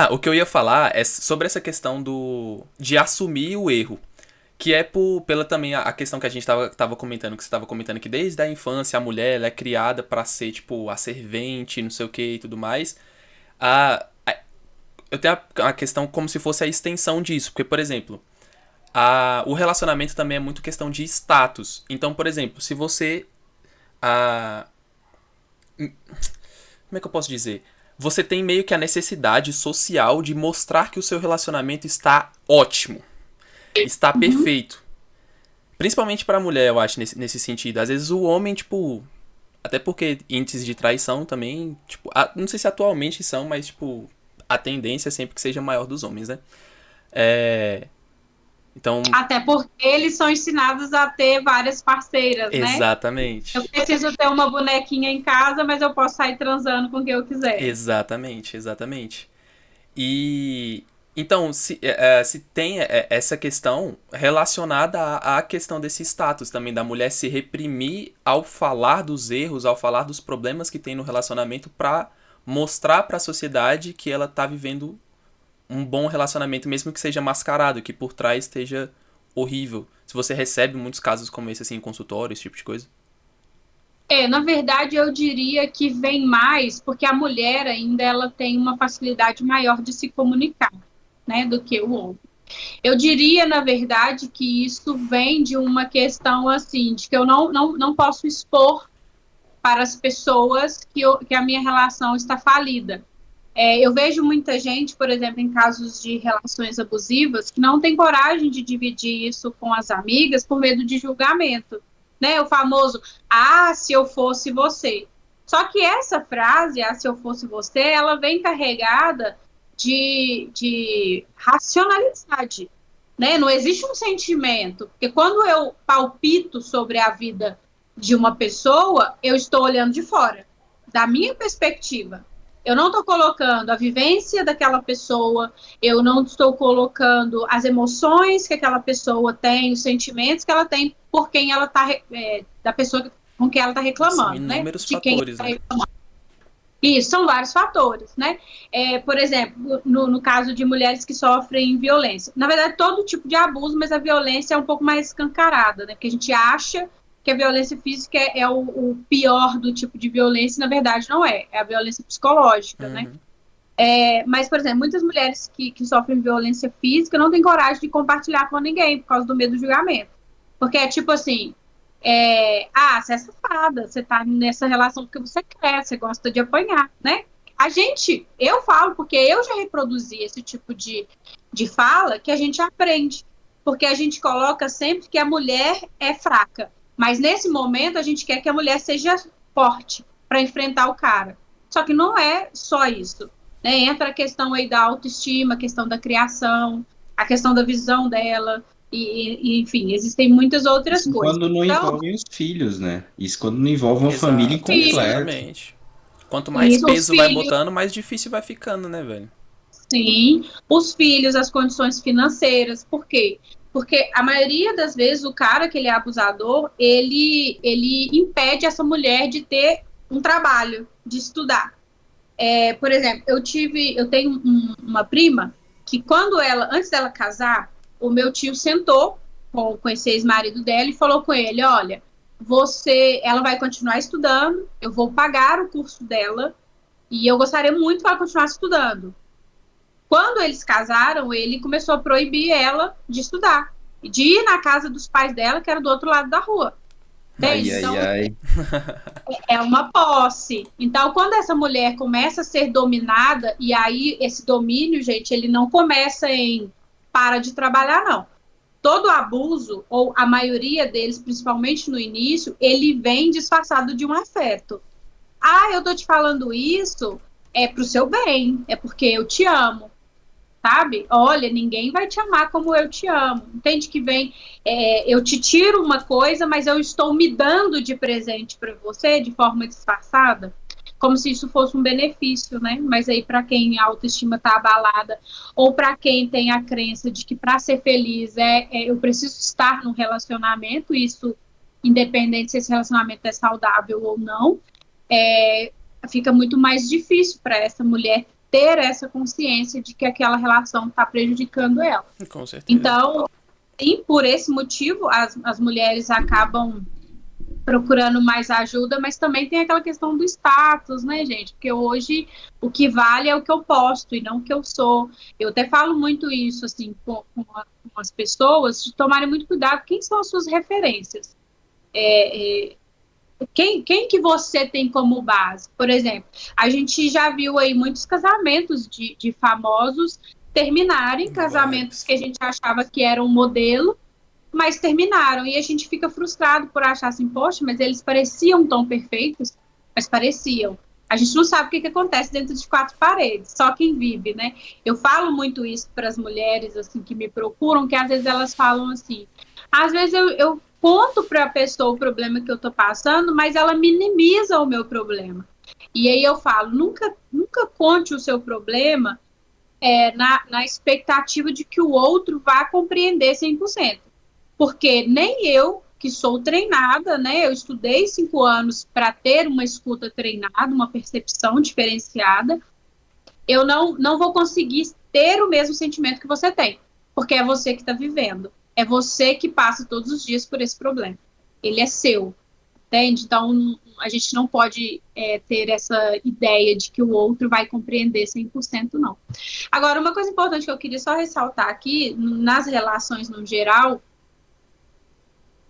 O que eu ia falar é sobre essa questão de assumir o erro. Que é pela também a questão que a gente tava comentando, que você tava comentando, que desde a infância a mulher ela é criada pra ser, tipo, a servente, não sei o que e tudo mais. eu tenho a questão como se fosse a extensão disso. Porque, por exemplo, o relacionamento também é muito questão de status. Então, por exemplo, se você... como é que eu posso dizer? Você tem meio que a necessidade social de mostrar que o seu relacionamento está ótimo. Está perfeito. Principalmente pra mulher, eu acho, nesse sentido. Às vezes o homem, tipo... Até porque índices de traição também, tipo... não sei se atualmente são, mas, tipo... A tendência é sempre que seja maior dos homens, né? Então... Até porque eles são ensinados a ter várias parceiras, né? Exatamente. Eu preciso ter uma bonequinha em casa, mas eu posso sair transando com quem eu quiser. Exatamente. E... Então, se tem essa questão relacionada à questão desse status também, da mulher se reprimir ao falar dos erros, ao falar dos problemas que tem no relacionamento pra mostrar pra sociedade que ela tá vivendo um bom relacionamento, mesmo que seja mascarado, que por trás esteja horrível. Se você recebe muitos casos como esse, assim, em consultório, esse tipo de coisa. Na verdade, eu diria que vem mais porque a mulher ainda ela tem uma facilidade maior de se comunicar, né, do que o homem. Eu diria, na verdade, que isso vem de uma questão, assim, de que eu não posso expor para as pessoas que a minha relação está falida. Eu vejo muita gente, por exemplo, em casos de relações abusivas, que não tem coragem de dividir isso com as amigas por medo de julgamento, né? O famoso, se eu fosse você. Só que essa frase, se eu fosse você, ela vem carregada de racionalidade, né? Não existe um sentimento, porque quando eu palpito sobre a vida de uma pessoa, eu estou olhando de fora, da minha perspectiva. Eu não estou colocando a vivência daquela pessoa, eu não estou colocando as emoções que aquela pessoa tem, os sentimentos que ela tem por quem ela está, da pessoa com quem ela está reclamando, são né? inúmeros De quem fatores, ela tá né? reclamando. Isso, são vários fatores, né? Por exemplo, no caso de mulheres que sofrem violência. Na verdade, todo tipo de abuso, mas a violência é um pouco mais escancarada, né? Porque a gente acha que a violência física é o pior do tipo de violência, e na verdade não é. É a violência psicológica, né? Mas, por exemplo, muitas mulheres que sofrem violência física não têm coragem de compartilhar com ninguém por causa do medo do julgamento. Porque é tipo assim... você é safada, você tá nessa relação porque você quer, você gosta de apanhar, né? Eu falo, porque eu já reproduzi esse tipo de fala, que a gente aprende. Porque a gente coloca sempre que a mulher é fraca. Mas nesse momento a gente quer que a mulher seja forte para enfrentar o cara. Só que não é só isso, né? Entra a questão aí da autoestima, a questão da criação, a questão da visão dela. E, enfim, existem muitas outras Isso coisas. quando não Então, envolve os filhos, né? Isso quando não envolve uma família incompleta. Exatamente. Quanto mais Isso, peso os vai filhos. botando, mais difícil vai ficando, né, velho? Sim, os filhos, as condições financeiras. Por quê? Porque a maioria das vezes o cara que ele é abusador, ele impede essa mulher de ter um trabalho, de estudar. Por exemplo, eu tenho uma prima que antes dela casar, o meu tio sentou com esse ex-marido dela e falou com ele, olha, ela vai continuar estudando, eu vou pagar o curso dela e eu gostaria muito que ela continuasse estudando. Quando eles casaram, ele começou a proibir ela de estudar, de ir na casa dos pais dela, que era do outro lado da rua. Então, é uma posse. Então, quando essa mulher começa a ser dominada, e aí esse domínio, gente, ele não começa em para de trabalhar, não. Todo abuso, ou a maioria deles, principalmente no início, ele vem disfarçado de um afeto. Eu tô te falando isso, é pro seu bem, é porque eu te amo. Sabe? Olha, ninguém vai te amar como eu te amo. Entende que vem, eu te tiro uma coisa, mas eu estou me dando de presente para você de forma disfarçada, como se isso fosse um benefício, né? Mas aí para quem a autoestima está abalada, ou para quem tem a crença de que para ser feliz eu preciso estar num relacionamento, isso independente se esse relacionamento é saudável ou não, fica muito mais difícil para essa mulher ter essa consciência de que aquela relação está prejudicando ela. Com certeza. Então, sim, por esse motivo, as mulheres acabam procurando mais ajuda, mas também tem aquela questão do status, né, gente? Porque hoje o que vale é o que eu posto e não o que eu sou. Eu até falo muito isso, assim, com as pessoas, de tomarem muito cuidado. Quem são as suas referências? Quem que você tem como base? Por exemplo, a gente já viu aí muitos casamentos de famosos terminarem, casamentos que a gente achava que eram um modelo, mas terminaram. E a gente fica frustrado por achar assim, poxa, mas eles pareciam tão perfeitos, mas pareciam. A gente não sabe o que acontece dentro de quatro paredes, só quem vive, né? Eu falo muito isso para as mulheres assim que me procuram, que às vezes elas falam assim, às vezes eu conto para a pessoa o problema que eu estou passando, mas ela minimiza o meu problema. E aí eu falo, nunca conte o seu problema na expectativa de que o outro vá compreender 100%. Porque nem eu, que sou treinada, né? Eu estudei 5 anos para ter uma escuta treinada, uma percepção diferenciada. Eu não vou conseguir ter o mesmo sentimento que você tem, porque é você que está vivendo. É você que passa todos os dias por esse problema. Ele é seu, entende? Então, a gente não pode ter essa ideia de que o outro vai compreender 100%, não. Agora, uma coisa importante que eu queria só ressaltar aqui, nas relações no geral,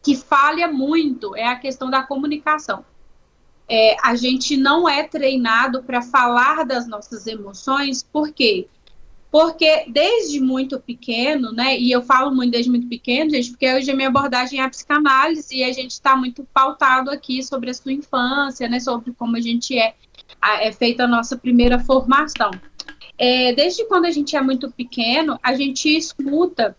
que falha muito é a questão da comunicação. A gente não é treinado para falar das nossas emoções, por quê? Porque desde muito pequeno, né, e eu falo muito desde muito pequeno, gente, porque hoje a minha abordagem é a psicanálise e a gente está muito pautado aqui sobre a sua infância, né, sobre como a gente é feita a nossa primeira formação. Desde quando a gente é muito pequeno, a gente escuta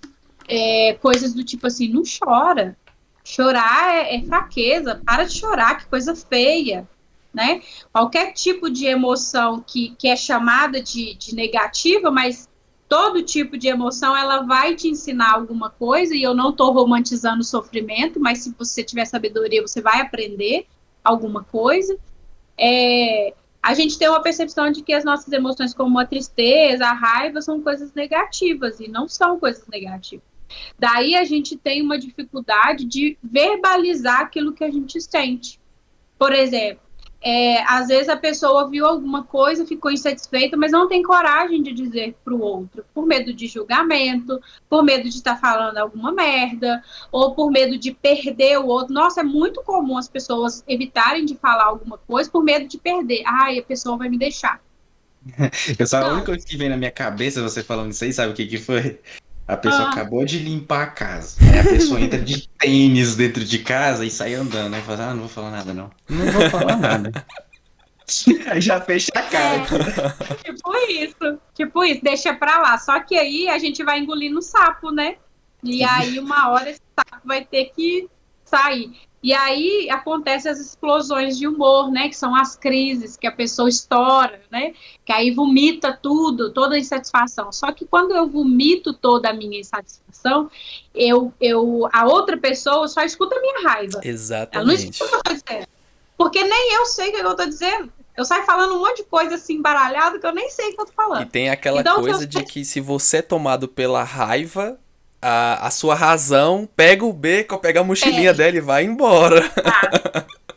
coisas do tipo assim, não chora. Chorar é fraqueza, para de chorar, que coisa feia, né? Qualquer tipo de emoção que é chamada de negativa, mas todo tipo de emoção, ela vai te ensinar alguma coisa, e eu não estou romantizando o sofrimento, mas se você tiver sabedoria, você vai aprender alguma coisa. A gente tem uma percepção de que as nossas emoções, como a tristeza, a raiva, são coisas negativas, e não são coisas negativas. Daí a gente tem uma dificuldade de verbalizar aquilo que a gente sente. Por exemplo, às vezes a pessoa viu alguma coisa, ficou insatisfeita, mas não tem coragem de dizer para o outro, por medo de julgamento, por medo de estar falando alguma merda, ou por medo de perder o outro. Nossa, é muito comum as pessoas evitarem de falar alguma coisa por medo de perder. Ai, a pessoa vai me deixar. A Não. única coisa que vem na minha cabeça, você falando isso aí, sabe o que foi? A pessoa acabou de limpar a casa. Aí a pessoa entra de tênis dentro de casa e sai andando. Aí fala, não vou falar nada, não. Não vou falar nada. Aí já fecha a cara. Tipo isso, deixa pra lá. Só que aí a gente vai engolindo o sapo, né? E aí uma hora esse sapo vai ter que sair. E aí acontecem as explosões de humor, né? Que são as crises, que a pessoa estoura, né? Que aí vomita tudo, toda a insatisfação. Só que quando eu vomito toda a minha insatisfação, a outra pessoa só escuta a minha raiva. Ela não escuta o que eu tô dizendo. Porque nem eu sei o que eu tô dizendo. Eu saio falando um monte de coisa assim embaralhada que eu nem sei o que eu tô falando. E tem aquela coisa de que se você é tomado pela raiva, a sua razão pega o beco, pega a mochilinha dela e vai embora.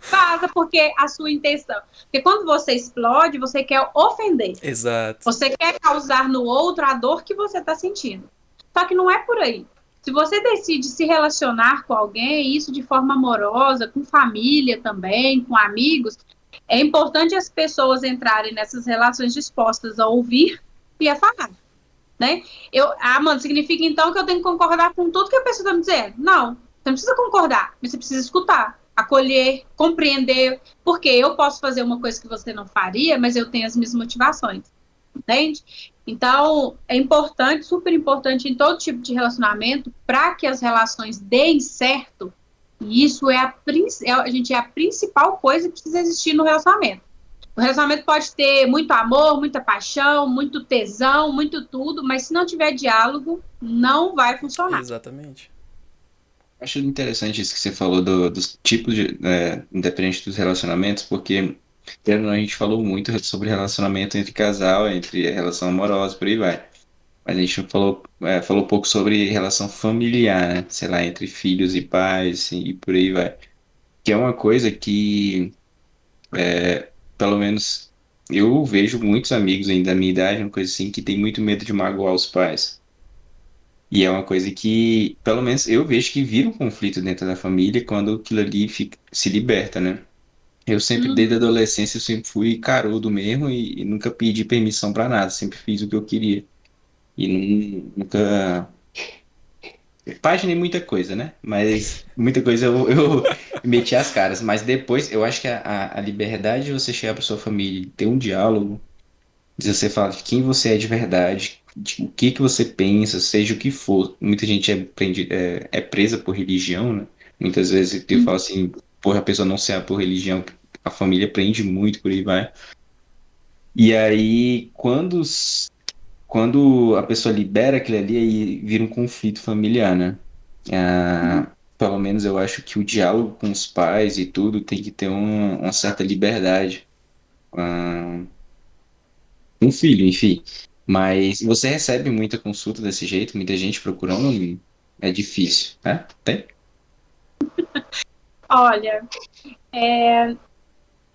Vaza, porque a sua intenção. Porque quando você explode, você quer ofender. Exato. Você quer causar no outro a dor que você tá sentindo. Só que não é por aí. Se você decide se relacionar com alguém, isso de forma amorosa, com família também, com amigos, é importante as pessoas entrarem nessas relações dispostas a ouvir e a falar, né? Mano, significa então que eu tenho que concordar com tudo que a pessoa está me dizendo? Não, você não precisa concordar, mas você precisa escutar, acolher, compreender, porque eu posso fazer uma coisa que você não faria, mas eu tenho as minhas motivações, entende? Então, é importante, super importante em todo tipo de relacionamento, para que as relações deem certo. E isso é a principal coisa que precisa existir no relacionamento. O relacionamento pode ter muito amor, muita paixão, muito tesão, muito tudo, mas se não tiver diálogo, não vai funcionar. Exatamente. Acho interessante isso que você falou dos tipos independente dos relacionamentos, porque a gente falou muito sobre relacionamento entre casal, entre relação amorosa, por aí vai. Mas a gente falou pouco sobre relação familiar, né? Sei lá, entre filhos e pais, e por aí vai. que é uma coisa que, pelo menos, eu vejo muitos amigos ainda da minha idade, uma coisa assim, que tem muito medo de magoar os pais. E é uma coisa que, pelo menos, eu vejo que vira um conflito dentro da família quando aquilo ali se liberta, né? Eu sempre, desde a Uhum. adolescência, eu sempre fui carudo mesmo e nunca pedi permissão pra nada, sempre fiz o que eu queria. E nunca paginei muita coisa, né? Mas muita coisa eu meti as caras. Mas depois, eu acho que a liberdade de você chegar pra sua família e ter um diálogo, de você falar de quem você é de verdade, de o que que você pensa, seja o que for. Muita gente é presa por religião, né? Muitas vezes eu falo assim, por a pessoa não ser por religião, a família prende muito por aí vai. E aí, quando a pessoa libera aquilo ali, aí vira um conflito familiar, né? Pelo menos eu acho que o diálogo com os pais e tudo tem que ter uma certa liberdade. Ah, um filho, enfim. Mas você recebe muita consulta desse jeito, muita gente procurando, é difícil, né? Tem? Olha,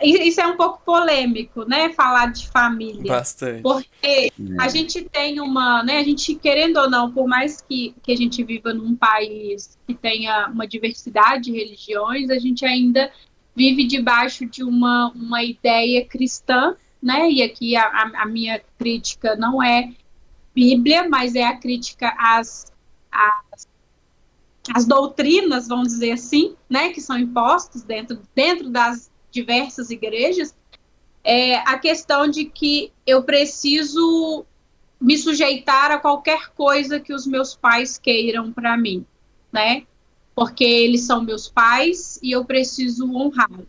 isso é um pouco polêmico, né? Falar de família. Bastante. Porque a É. gente tem uma, né? A gente, querendo ou não, por mais que a gente viva num país que tenha uma diversidade de religiões, a gente ainda vive debaixo de uma ideia cristã, né? E aqui a minha crítica não é Bíblia, mas é a crítica às doutrinas, vamos dizer assim, né? Que são impostas dentro das diversas igrejas. A questão de que eu preciso me sujeitar a qualquer coisa que os meus pais queiram para mim, né? Porque eles são meus pais e eu preciso honrá-los.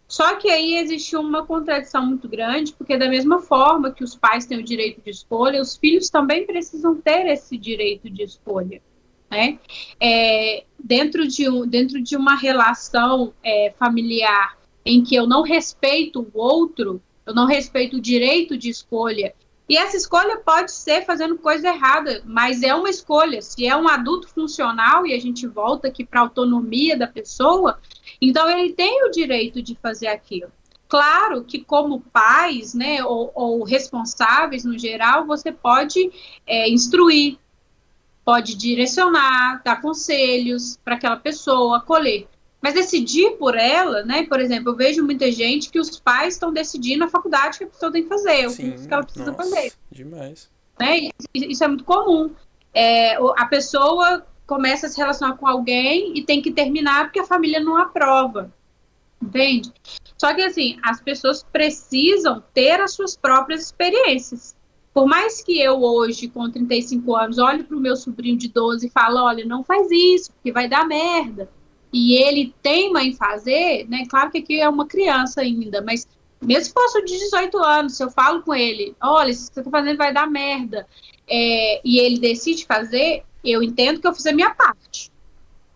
Só que aí existe uma contradição muito grande, porque da mesma forma que os pais têm o direito de escolha, os filhos também precisam ter esse direito de escolha, né? Dentro de uma relação familiar em que eu não respeito o outro, eu não respeito o direito de escolha, e essa escolha pode ser fazendo coisa errada, mas é uma escolha. Se é um adulto funcional, e a gente volta aqui para a autonomia da pessoa, então ele tem o direito de fazer aquilo. Claro que como pais, né, ou responsáveis no geral, você pode instruir, pode direcionar, dar conselhos para aquela pessoa, acolher. Mas decidir por ela, né? Por exemplo, eu vejo muita gente que os pais estão decidindo a faculdade que a pessoa tem que fazer, o curso que Sim, ela precisa fazer, nossa, demais. né? Isso é muito comum. A pessoa começa a se relacionar com alguém e tem que terminar porque a família não aprova, entende? Só que, assim, as pessoas precisam ter as suas próprias experiências. Por mais que eu hoje, com 35 anos, olhe para o meu sobrinho de 12 e fale, olha, não faz isso, porque vai dar merda. E ele teima em fazer, né? Claro que aqui é uma criança ainda, mas mesmo se fosse de 18 anos, se eu falo com ele, olha, isso que você está fazendo vai dar merda, e ele decide fazer, eu entendo que eu fiz a minha parte,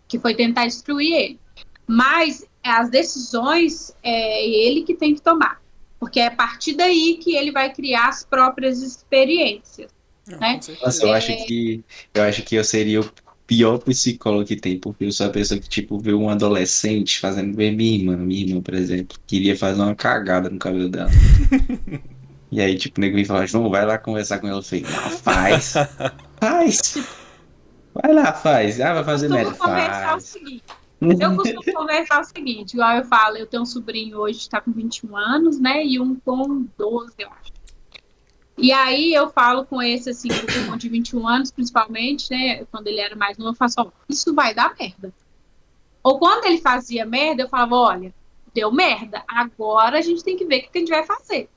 que foi tentar instruir ele. Mas as decisões é ele que tem que tomar, porque é a partir daí que ele vai criar as próprias experiências, Não, né? com Nossa, eu certeza. acho que eu seria o pior psicólogo que tem, porque eu sou a pessoa que, tipo, vê um adolescente fazendo ver minha irmã, por exemplo, queria fazer uma cagada no cabelo dela. E aí, tipo, o nego me fala, João, vai lá conversar com ela. Eu falei, não, faz, vai lá, faz. Ah, vai fazer merda, Costumo conversar o faz. seguinte, eu costumo conversar o seguinte, igual eu falo, eu tenho um sobrinho hoje que está com 21 anos, né, e um com 12, eu acho. E aí eu falo com esse, assim, com um de 21 anos, principalmente, né, quando ele era mais novo, eu falo assim, ó, isso vai dar merda. Ou quando ele fazia merda, eu falava, olha, deu merda, agora a gente tem que ver o que a gente vai fazer,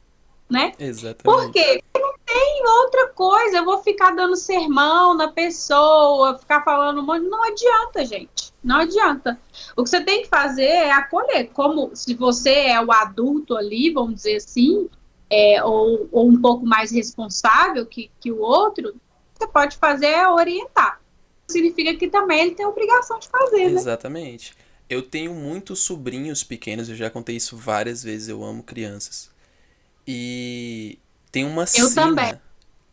né? Por Exatamente. quê? Tem outra coisa, eu vou ficar dando sermão na pessoa, ficar falando um monte, não adianta, gente, não adianta. O que você tem que fazer é acolher, como se você é o adulto ali, vamos dizer assim, ou um pouco mais responsável que o outro, você pode fazer é orientar. Significa que também ele tem a obrigação de fazer, né? Exatamente. Eu tenho muitos sobrinhos pequenos, eu já contei isso várias vezes, eu amo crianças. E tem uma Eu também, sina.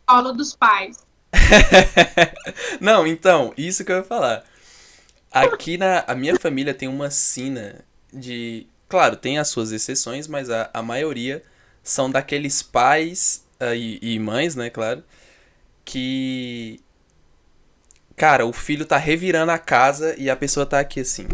colo dos pais. Não, então, isso que eu ia falar. Aqui a minha família tem uma sina Claro, tem as suas exceções, mas a maioria são daqueles pais e mães, né, claro, que... Cara, o filho tá revirando a casa e a pessoa tá aqui assim.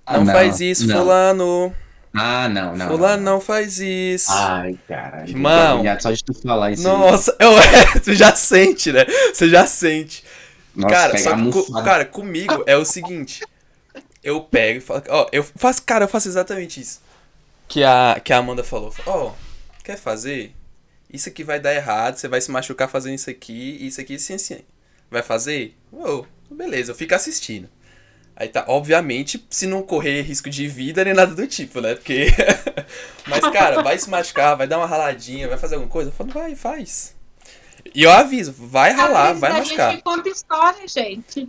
Não faz isso, não. fulano. Não. Fulano não faz isso. Ai, caralho. Irmão. Obrigado só de tu falar isso aí. Nossa, tu já sente, né? Você já sente. Nossa, Cara, pegar só a que, almofada. cara, comigo é o seguinte. Eu pego e falo... Ó, eu faço exatamente isso. Que a Amanda falou. Ó, quer fazer? Isso aqui vai dar errado, você vai se machucar fazendo isso aqui, assim. Vai fazer? Uou, beleza, eu fico assistindo. Aí tá, obviamente, se não correr risco de vida nem nada do tipo, né? Porque... Mas, cara, vai se machucar, vai dar uma raladinha, vai fazer alguma coisa? Eu falo, vai, faz. E eu aviso, vai ralar, vai machucar. A gente conta história, gente.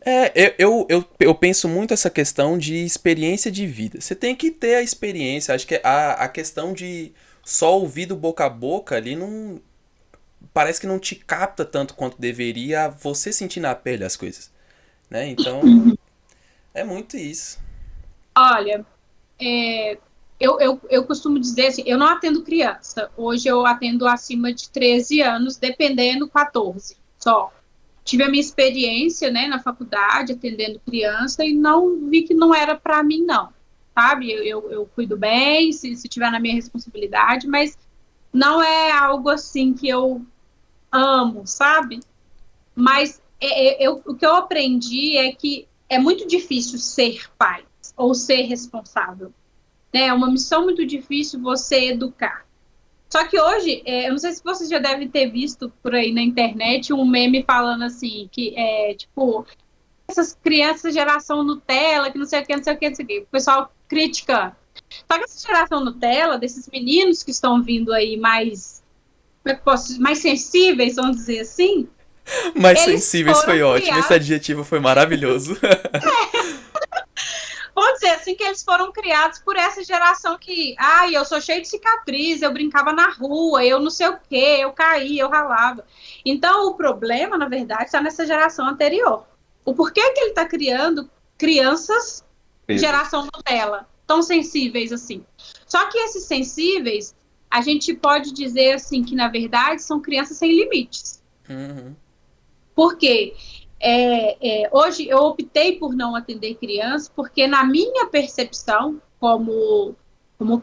Eu penso muito essa questão de experiência de vida. Você tem que ter a experiência. Acho que a questão de só ouvir do boca a boca ali não... Parece que não te capta tanto quanto deveria você sentir na pele as coisas. Né? Então, é muito isso. Olha, eu costumo dizer assim, eu não atendo criança. Hoje eu atendo acima de 13 anos, dependendo, 14 só. Tive a minha experiência, né, na faculdade, atendendo criança, e não vi que não era para mim, não. Sabe? Eu cuido bem, se tiver na minha responsabilidade, mas não é algo assim que eu amo, sabe? Mas o que eu aprendi é que é muito difícil ser pai ou ser responsável. Né? É uma missão muito difícil você educar. Só que hoje, eu não sei se vocês já devem ter visto por aí na internet um meme falando assim, que é tipo, essas crianças geração Nutella, que não sei o que, não sei o que, não sei o que, o pessoal criticando. Só que essa geração Nutella, desses meninos que estão vindo aí mais sensíveis, vamos dizer assim. Mais sensíveis foi ótimo, criados... esse adjetivo foi maravilhoso. Vamos dizer assim que eles foram criados por essa geração que, eu sou cheio de cicatriz, eu brincava na rua, eu não sei o que, eu caí, eu ralava. Então o problema, na verdade, está nessa geração anterior. O porquê que ele está criando crianças geração Nutella, tão sensíveis assim. Só que esses sensíveis, a gente pode dizer assim que, na verdade, são crianças sem limites. Uhum. Por quê? Hoje eu optei por não atender crianças, porque na minha percepção, como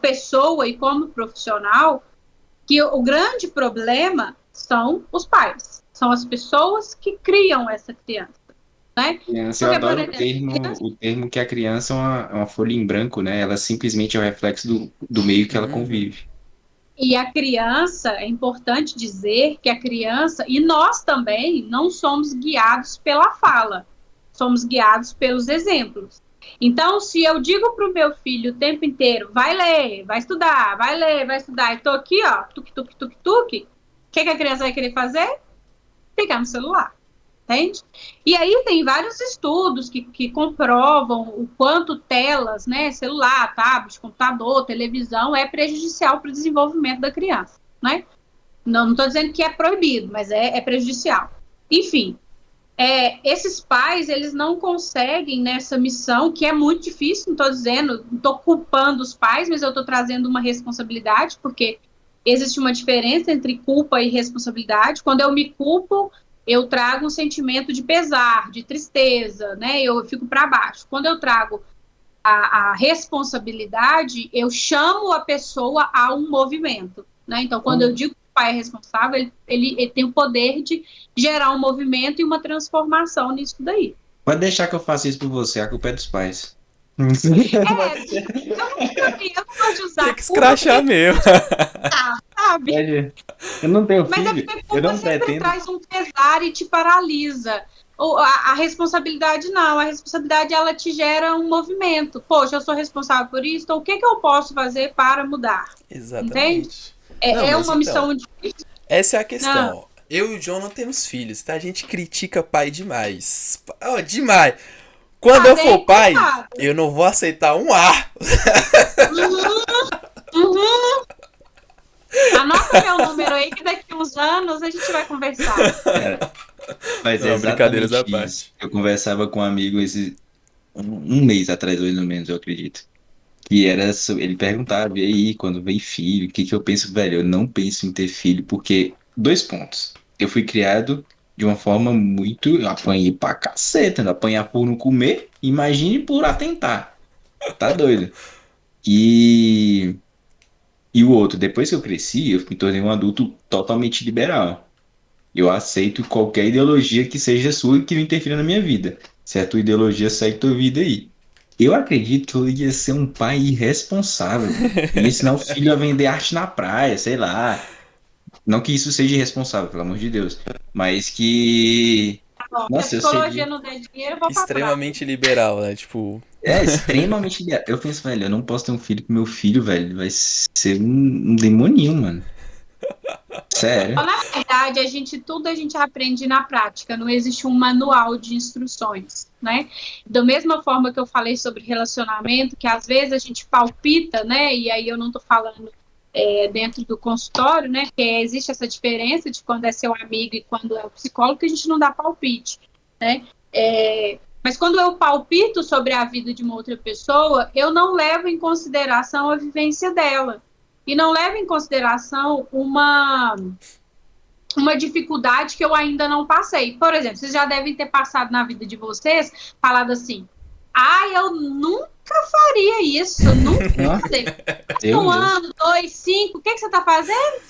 pessoa e como profissional, que o grande problema são os pais, são as pessoas que criam essa criança. Né? Criança, eu adoro o termo que a criança é uma folha em branco, né? Ela simplesmente é o reflexo do meio que ela convive. E a criança, é importante dizer que a criança, e nós também, não somos guiados pela fala, somos guiados pelos exemplos. Então, se eu digo para o meu filho o tempo inteiro, vai ler, vai estudar, vai ler, vai estudar, e estou aqui, ó, tuque, o que a criança vai querer fazer? Pegar no celular. Entende? E aí tem vários estudos que comprovam o quanto telas, né, celular, tablet, computador, televisão é prejudicial para o desenvolvimento da criança, né? Não estou dizendo que é proibido, mas é prejudicial. Enfim, esses pais, eles não conseguem nessa missão, que é muito difícil, não estou culpando os pais, mas eu estou trazendo uma responsabilidade, porque existe uma diferença entre culpa e responsabilidade. Quando eu me culpo, eu trago um sentimento de pesar, de tristeza, né? Eu fico para baixo. Quando eu trago a responsabilidade, eu chamo a pessoa a um movimento, né? Então, quando eu digo que o pai é responsável, ele tem o poder de gerar um movimento e uma transformação nisso daí. Pode deixar que eu faça isso por você, a culpa é dos pais. Eu não gosto de usar. Tem que escrachar mesmo. Sabe? Eu não tenho Mas filho, porque eu não sempre pretendo. traz um pesar e te paralisa. A responsabilidade não, a responsabilidade ela te gera um movimento. Poxa, eu sou responsável por isso, então o que eu posso fazer para mudar? Exatamente. Entende? Uma missão difícil. Essa é a questão. Eu e o John não temos filhos, tá? A gente critica pai demais. Demais. Quando eu for pai, eu não vou aceitar um A. Anota meu número aí que daqui uns anos a gente vai conversar. Mas Não, brincadeiras à parte. Eu conversava com um amigo um mês atrás, mais ou menos, eu acredito. Que era, ele perguntava, e aí, quando vem filho, o que que eu penso, velho? Eu não penso em ter filho, porque, dois pontos. Eu fui criado de uma forma muito. Eu apanhei pra caceta, né? Apanhar por não comer, imagine por atentar. Tá doido. E, e o outro, depois que eu cresci, eu me tornei um adulto totalmente liberal. Eu aceito qualquer ideologia que seja sua e que não interfira na minha vida. Se é a tua ideologia, segue tua vida aí. Eu acredito que eu ia ser um pai irresponsável, velho. Ia ensinar o filho a vender arte na praia, sei lá. Não que isso seja irresponsável, pelo amor de Deus. Mas que. Bom, se a Nossa, eu psicologia seria. não der dinheiro, eu vou pra trás. Extremamente liberal, né? Tipo, É, extremamente. Eu penso, velho, eu não posso ter um filho que meu filho, velho, vai ser um demoninho, mano. Sério. Na verdade, tudo a gente aprende na prática, não existe um manual de instruções, né? Da mesma forma que eu falei sobre relacionamento, que às vezes a gente palpita, né? E aí eu não tô falando dentro do consultório, né? Que existe essa diferença de quando é seu amigo e quando é o psicólogo, que a gente não dá palpite, né? Mas quando eu palpito sobre a vida de uma outra pessoa, eu não levo em consideração a vivência dela. E não levo em consideração uma dificuldade que eu ainda não passei. Por exemplo, vocês já devem ter passado na vida de vocês, falado assim, eu nunca faria isso, nunca Nossa, fazer. eu Um mesmo. ano, dois, cinco, o que você está fazendo?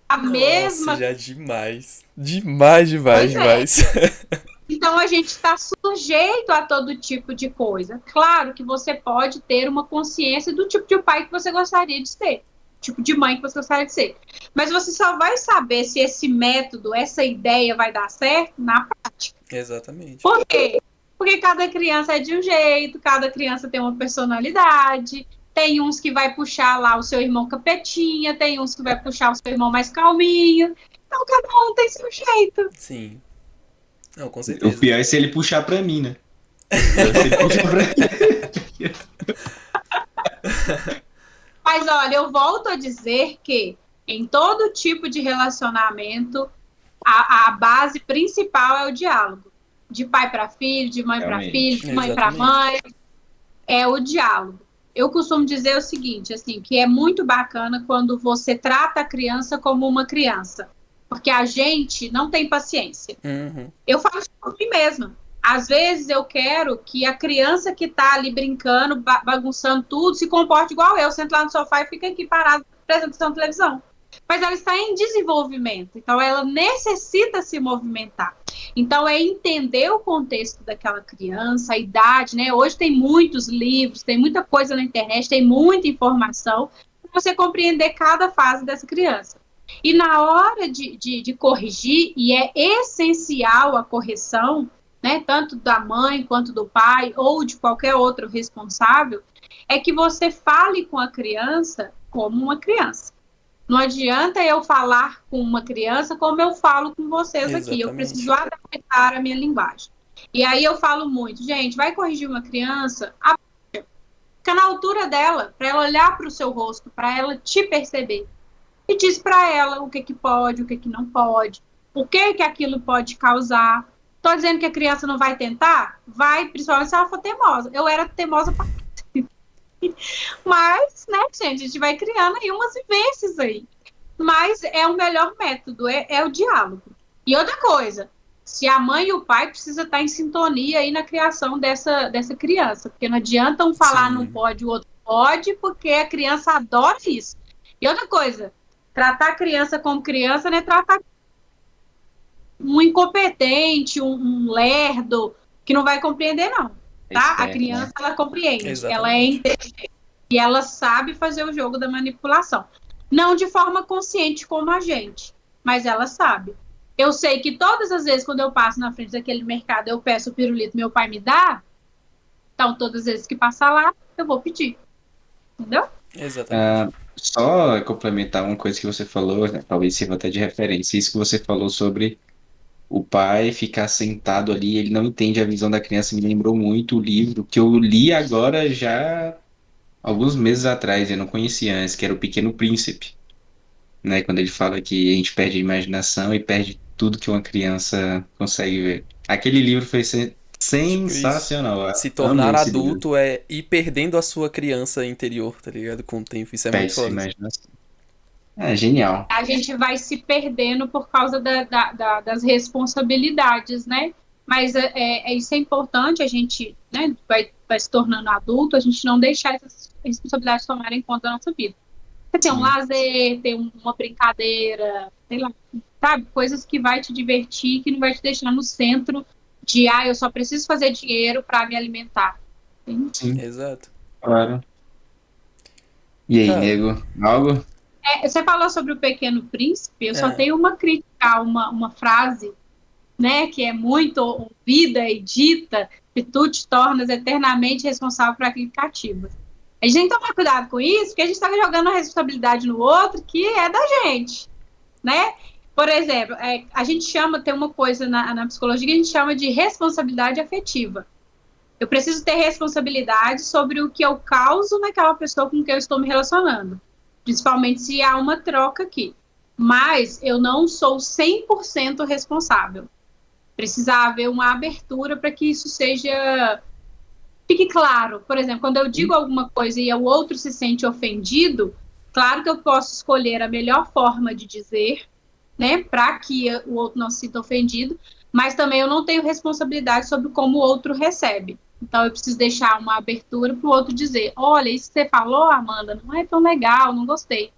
A mesma. nossa, já demais. Demais, demais, Pois é. demais. Então a gente está sujeito a todo tipo de coisa. Claro que você pode ter uma consciência do tipo de pai que você gostaria de ser, tipo de mãe que você gostaria de ser. Mas você só vai saber se esse método, essa ideia vai dar certo na prática. Exatamente. Por quê? Porque cada criança é de um jeito, cada criança tem uma personalidade. Tem uns que vai puxar lá o seu irmão capetinha, tem uns que vai puxar o seu irmão mais calminho. Então cada um tem seu jeito. Sim. Não, com O certeza. pior é se ele puxar pra mim, né? O pior é se ele puxar pra mim. Mas olha, eu volto a dizer que em todo tipo de relacionamento, a base principal é o diálogo. De pai para filho, de mãe para Realmente. filho, de mãe para mãe, é o diálogo. Eu costumo dizer o seguinte, assim, que é muito bacana quando você trata a criança como uma criança, porque a gente não tem paciência. Uhum. Eu falo isso por mim mesma. Às vezes eu quero que a criança que está ali brincando, bagunçando tudo, se comporte igual eu, sento lá no sofá e fica aqui parado prestando atenção na televisão. Mas ela está em desenvolvimento, então ela necessita se movimentar. Então é entender o contexto daquela criança, a idade, né? Hoje tem muitos livros, tem muita coisa na internet, tem muita informação para você compreender cada fase dessa criança. E na hora de corrigir, e é essencial a correção, né, tanto da mãe quanto do pai ou de qualquer outro responsável, é que você fale com a criança como uma criança. Não adianta eu falar com uma criança como eu falo com vocês aqui. Eu preciso adaptar a minha linguagem. E aí eu falo muito, gente, vai corrigir uma criança, fica na altura dela, para ela olhar para o seu rosto, para ela te perceber. E diz para ela o que pode, o que não pode, o que aquilo pode causar. Estou dizendo que a criança não vai tentar? Vai, principalmente se ela for teimosa. Eu era teimosa pra mas, né, gente, a gente vai criando aí umas vivências aí. Mas é o melhor método, é o diálogo. E outra coisa, se a mãe e o pai precisam estar em sintonia aí na criação dessa criança, porque não adianta um falar não pode, o outro pode, porque a criança adora isso. E outra coisa, tratar a criança como criança não é tratar um incompetente, um lerdo, que não vai compreender, não. Tá? A criança, ela compreende, ela é inteligente e ela sabe fazer o jogo da manipulação. Não de forma consciente como a gente, mas ela sabe. Eu sei que todas as vezes quando eu passo na frente daquele mercado, eu peço o pirulito, meu pai me dá, então todas as vezes que passar lá, eu vou pedir. Entendeu? Exatamente. Só complementar uma coisa que você falou, né, talvez sirva até de referência, isso que você falou sobre o pai ficar sentado ali, ele não entende a visão da criança, me lembrou muito o livro que eu li agora já alguns meses atrás, eu não conhecia antes, que era O Pequeno Príncipe, né? Quando ele fala que a gente perde a imaginação e perde tudo que uma criança consegue ver. Aquele livro foi Sensacional. Se Amo tornar esse livro. adulto é ir perdendo a sua criança interior, tá ligado? Com o tempo. Isso é Pede muito sua foda. imaginação. É genial. A gente vai se perdendo por causa das responsabilidades, né? Mas isso é importante, a gente, né, vai se tornando adulto, a gente não deixar essas responsabilidades tomarem conta da nossa vida. Você tem um Sim. lazer, tem uma brincadeira, sei lá, sabe? Coisas que vai te divertir, que não vai te deixar no centro de, eu só preciso fazer dinheiro para me alimentar. Sim, Exato. claro. E aí, Cara, nego? Algo? Você falou sobre o Pequeno Príncipe, eu só É. tenho uma crítica, uma frase, né, que é muito ouvida e dita, que tu te tornas eternamente responsável por aquilo que cativa. A gente tem que tomar cuidado com isso, porque a gente está jogando a responsabilidade no outro que é da gente, né? Por exemplo, a gente chama, tem uma coisa na psicologia que a gente chama de responsabilidade afetiva. Eu preciso ter responsabilidade sobre o que eu causo naquela pessoa com quem eu estou me relacionando, principalmente se há uma troca aqui. Mas eu não sou 100% responsável. Precisa haver uma abertura para que isso fique claro. Por exemplo, quando eu digo alguma coisa e o outro se sente ofendido, claro que eu posso escolher a melhor forma de dizer, né, para que o outro não se sinta ofendido, mas também eu não tenho responsabilidade sobre como o outro recebe. Então eu preciso deixar uma abertura para o outro dizer, olha, isso que você falou, Amanda, não é tão legal, não gostei.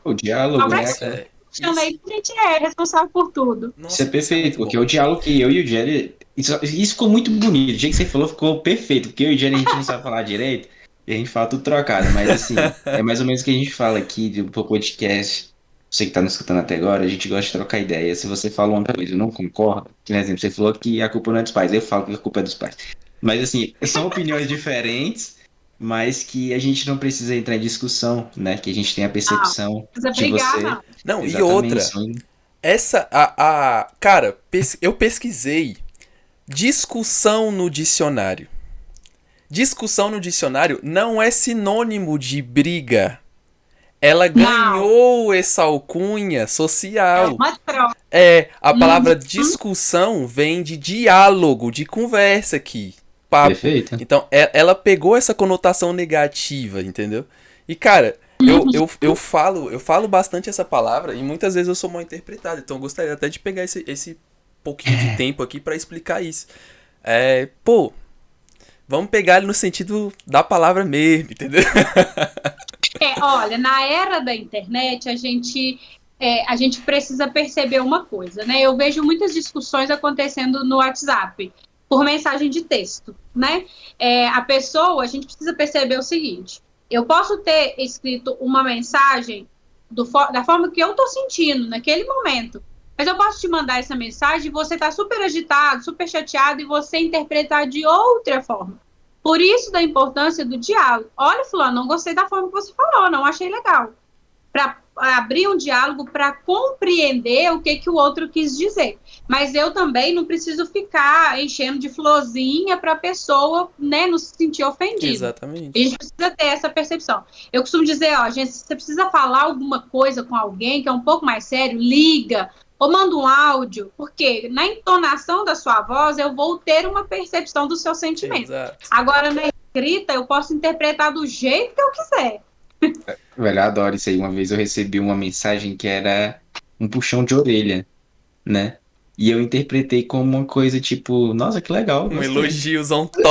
O diálogo, né? Talvez é, chamei que a gente é responsável por tudo. Isso é nossa, isso é perfeito, muito porque bom. o diálogo que eu e o Jerry. Isso ficou muito bonito. O jeito que você falou ficou perfeito, porque eu e o Jerry a gente não sabe falar direito e a gente fala tudo trocado. Mas assim, é mais ou menos o que a gente fala aqui do podcast. Você que tá nos escutando até agora, a gente gosta de trocar ideia. Se você fala uma coisa e não concorda, por exemplo, você falou que a culpa não é dos pais, eu falo que a culpa é dos pais. Mas assim, são opiniões diferentes, mas que a gente não precisa entrar em discussão, né? Que a gente tem a percepção Não precisa de brigar, você. não. Não, e Exatamente, outra, cara, eu pesquisei discussão no dicionário. Discussão no dicionário não é sinônimo de briga. Ela ganhou essa alcunha É social. uma troca. A palavra discussão vem de diálogo, de conversa aqui, papo. Perfeito. Então, ela pegou essa conotação negativa, entendeu? E, cara, eu falo bastante essa palavra e muitas vezes eu sou mal interpretado. Então, eu gostaria até de pegar esse pouquinho de tempo aqui pra explicar isso. Vamos pegar ele no sentido da palavra mesmo, entendeu? Olha, na era da internet, a gente precisa perceber uma coisa, né? Eu vejo muitas discussões acontecendo no WhatsApp, por mensagem de texto, né? A gente precisa perceber o seguinte, eu posso ter escrito uma mensagem da forma que eu tô sentindo naquele momento, mas eu posso te mandar essa mensagem e você tá super agitado, super chateado e você interpretar de outra forma. Por isso da importância do diálogo. Olha, fulano, não gostei da forma que você falou, não achei legal. Para abrir um diálogo para compreender o que o outro quis dizer. Mas eu também não preciso ficar enchendo de florzinha para a pessoa, né, não se sentir ofendida. Exatamente. A gente precisa ter essa percepção. Eu costumo dizer, gente, se você precisa falar alguma coisa com alguém que é um pouco mais sério, liga ou manda um áudio, porque na entonação da sua voz eu vou ter uma percepção do seu sentimento. Exato. Agora, na escrita, eu posso interpretar do jeito que eu quiser. Velho, eu adoro isso aí. Uma vez eu recebi uma mensagem que era um puxão de orelha, né? E eu interpretei como uma coisa tipo, nossa, que legal. Um gostei. elogiozão top.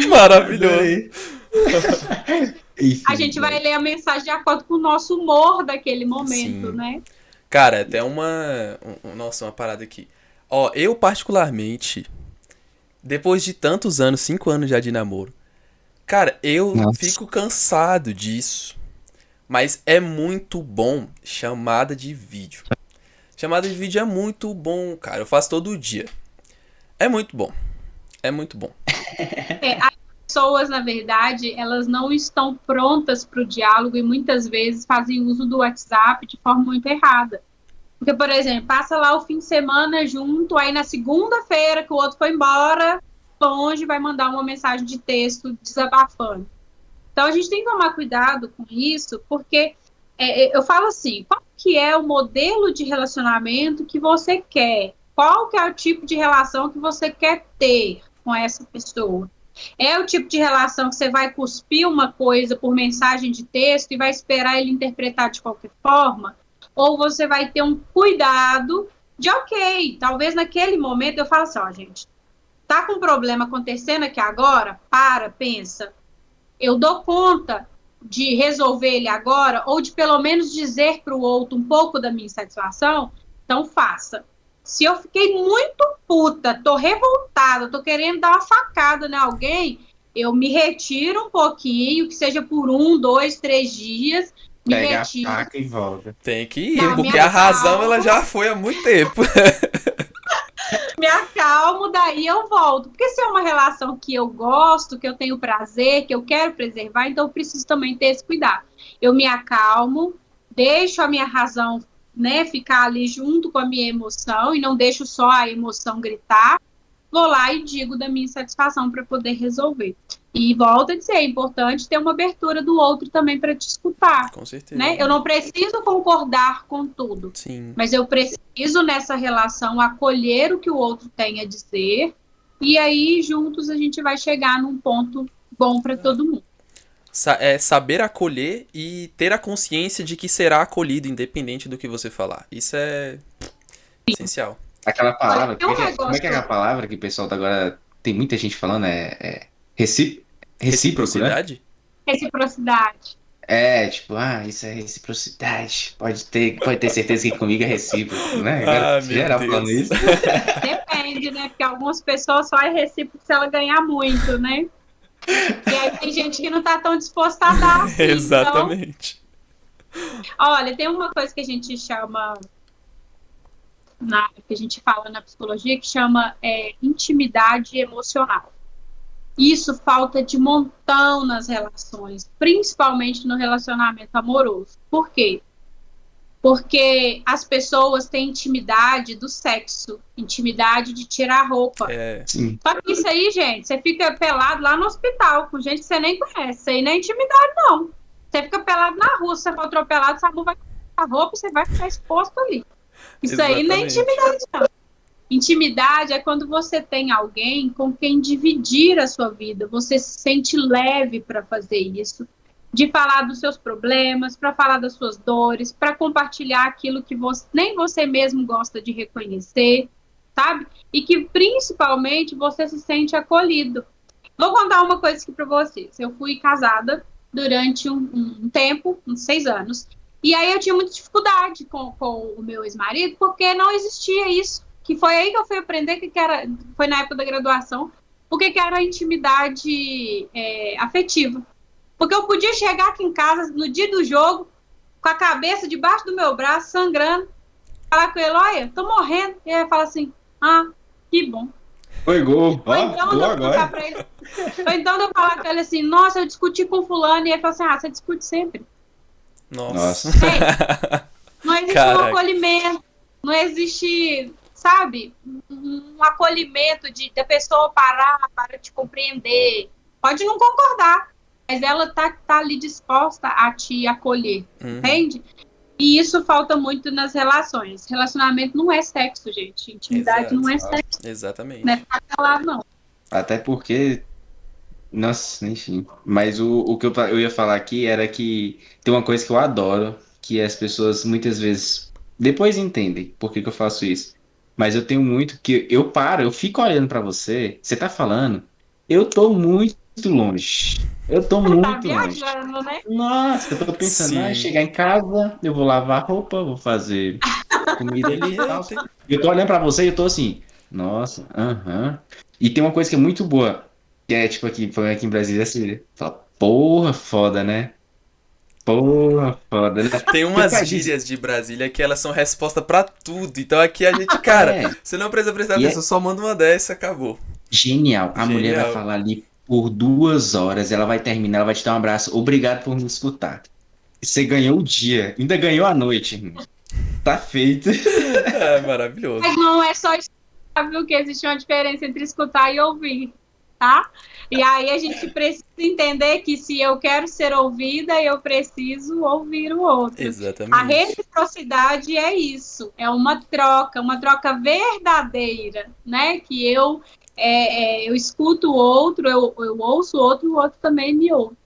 Maravilhoso. Enfim, A gente vai ler a mensagem de acordo com o nosso humor daquele momento, Sim. né? Cara, até nossa, uma parada aqui. Eu particularmente, depois de tantos anos, 5 anos já de namoro, cara, eu Nossa. fico cansado disso. Mas é muito bom chamada de vídeo. Chamada de vídeo é muito bom, cara. Eu faço todo dia. É muito bom. É muito bom. As pessoas, na verdade, elas não estão prontas para o diálogo e muitas vezes fazem uso do WhatsApp de forma muito errada. Porque, por exemplo, passa lá o fim de semana junto, aí na segunda-feira que o outro foi embora, longe, vai mandar uma mensagem de texto desabafando. Então, a gente tem que tomar cuidado com isso, porque eu falo assim, qual que é o modelo de relacionamento que você quer? qual que é o tipo de relação que você quer ter com essa pessoa. É o tipo de relação que você vai cuspir uma coisa por mensagem de texto e vai esperar ele interpretar de qualquer forma? Ou você vai ter um cuidado de, ok, talvez naquele momento eu falo assim, ó, gente, tá com um problema acontecendo aqui agora? Pensa. Eu dou conta de resolver ele agora, ou de pelo menos dizer para o outro um pouco da minha insatisfação? Então faça. Se eu fiquei muito puta, tô revoltada, tô querendo dar uma facada em alguém, eu me retiro um pouquinho, que seja por 1, 2, 3 dias, me Pega retiro. a faca e volta. Tem que ir, Não, porque minha a razão calma. ela já foi há muito tempo. Me acalmo, daí eu volto. Porque se é uma relação que eu gosto, que eu tenho prazer, que eu quero preservar, então eu preciso também ter esse cuidado. Eu me acalmo, deixo a minha razão, né, ficar ali junto com a minha emoção e não deixo só a emoção gritar. Vou lá e digo da minha insatisfação para poder resolver. E volto a dizer, é importante ter uma abertura do outro também para te escutar. Com certeza. Né? Eu não preciso concordar com tudo. Sim. Mas eu preciso, nessa relação, acolher o que o outro tem a dizer. E aí, juntos, a gente vai chegar num ponto bom para todo mundo. Saber acolher e ter a consciência de que será acolhido, independente do que você falar. Isso é essencial. Aquela palavra, Olha, tem um como é que é negócio- aquela palavra que o pessoal tá agora, tem muita gente falando, recíproco, né? Reciprocidade? Reciprocidade. Tipo, isso é reciprocidade. Pode ter certeza que comigo é recíproco, né? Ah, Agora, meu geral Deus. falando isso. Depende, né? Porque algumas pessoas só é recíproco se ela ganhar muito, né? E aí tem gente que não tá tão disposta a dar assim. Exatamente. Então, olha, tem uma coisa que a gente chama, que a gente fala na psicologia, que chama intimidade emocional. Isso falta de montão nas relações, principalmente no relacionamento amoroso. Por quê? Porque as pessoas têm intimidade do sexo, intimidade de tirar a roupa. Sim. Só que isso aí, gente, você fica pelado lá no hospital, com gente que você nem conhece. Isso aí não é intimidade, não. Você fica pelado na rua, se você for atropelado, sua mão vai a roupa e você vai ficar exposto ali. Isso aí não é Exatamente. intimidade, não. Intimidade é quando você tem alguém com quem dividir a sua vida. Você se sente leve para fazer isso. De falar dos seus problemas, para falar das suas dores, para compartilhar aquilo que nem você mesmo gosta de reconhecer, sabe? E que principalmente você se sente acolhido. Vou contar uma coisa aqui para vocês. Eu fui casada durante um tempo, uns 6 anos. E aí eu tinha muita dificuldade com o meu ex-marido, porque não existia isso. Que foi aí que eu fui aprender que era, foi na época da graduação, o que era intimidade afetiva. Porque eu podia chegar aqui em casa no dia do jogo, com a cabeça debaixo do meu braço, sangrando, falar com ele, olha, tô morrendo. E ele fala assim, que bom. Foi gol. Ou então Gol eu agora. falar pra ele, ou então eu falar com ele assim, nossa, eu discuti com fulano, e ele fala assim, você discute sempre. Nossa. Não existe Caraca. um acolhimento, não existe, sabe, um acolhimento da pessoa parar para te compreender. Pode não concordar, mas ela tá ali disposta a te acolher, entende? E isso falta muito nas relações. Relacionamento não é sexo, gente. Intimidade Exato. não é sexo. Exatamente. Não é ficar calado, não. Até porque, nossa, enfim. Mas o que eu ia falar aqui era que tem uma coisa que eu adoro, que as pessoas muitas vezes depois entendem por que eu faço isso. Mas eu tenho muito que eu fico olhando pra você, você tá falando, eu tô muito longe. Eu tô Tá muito longe. viajando, né? Nossa, eu tô pensando, Sim. chegar em casa, eu vou lavar roupa, vou fazer comida ali e tal. Eu tô olhando pra você e eu tô assim, nossa, E tem uma coisa que é muito boa, que é tipo aqui em Brasília, assim, fala, porra, foda, né? Porra, foda, né? Tem umas gírias de Brasília que elas são resposta pra tudo. Então aqui a gente, cara, você não precisa prestar atenção, só manda uma dessa, acabou. Genial. A mulher Genial. vai falar ali por 2 horas, ela vai terminar, ela vai te dar um abraço. Obrigado por me escutar. Você ganhou o dia, ainda ganhou a noite, irmão. Tá feito. É maravilhoso. Mas não é só escutar, viu? Que existe uma diferença entre escutar e ouvir. tá? E aí a gente precisa entender que se eu quero ser ouvida, eu preciso ouvir o outro. A Exatamente. reciprocidade é isso, é uma troca verdadeira, né? Que eu escuto o outro, eu ouço o outro também me ouve.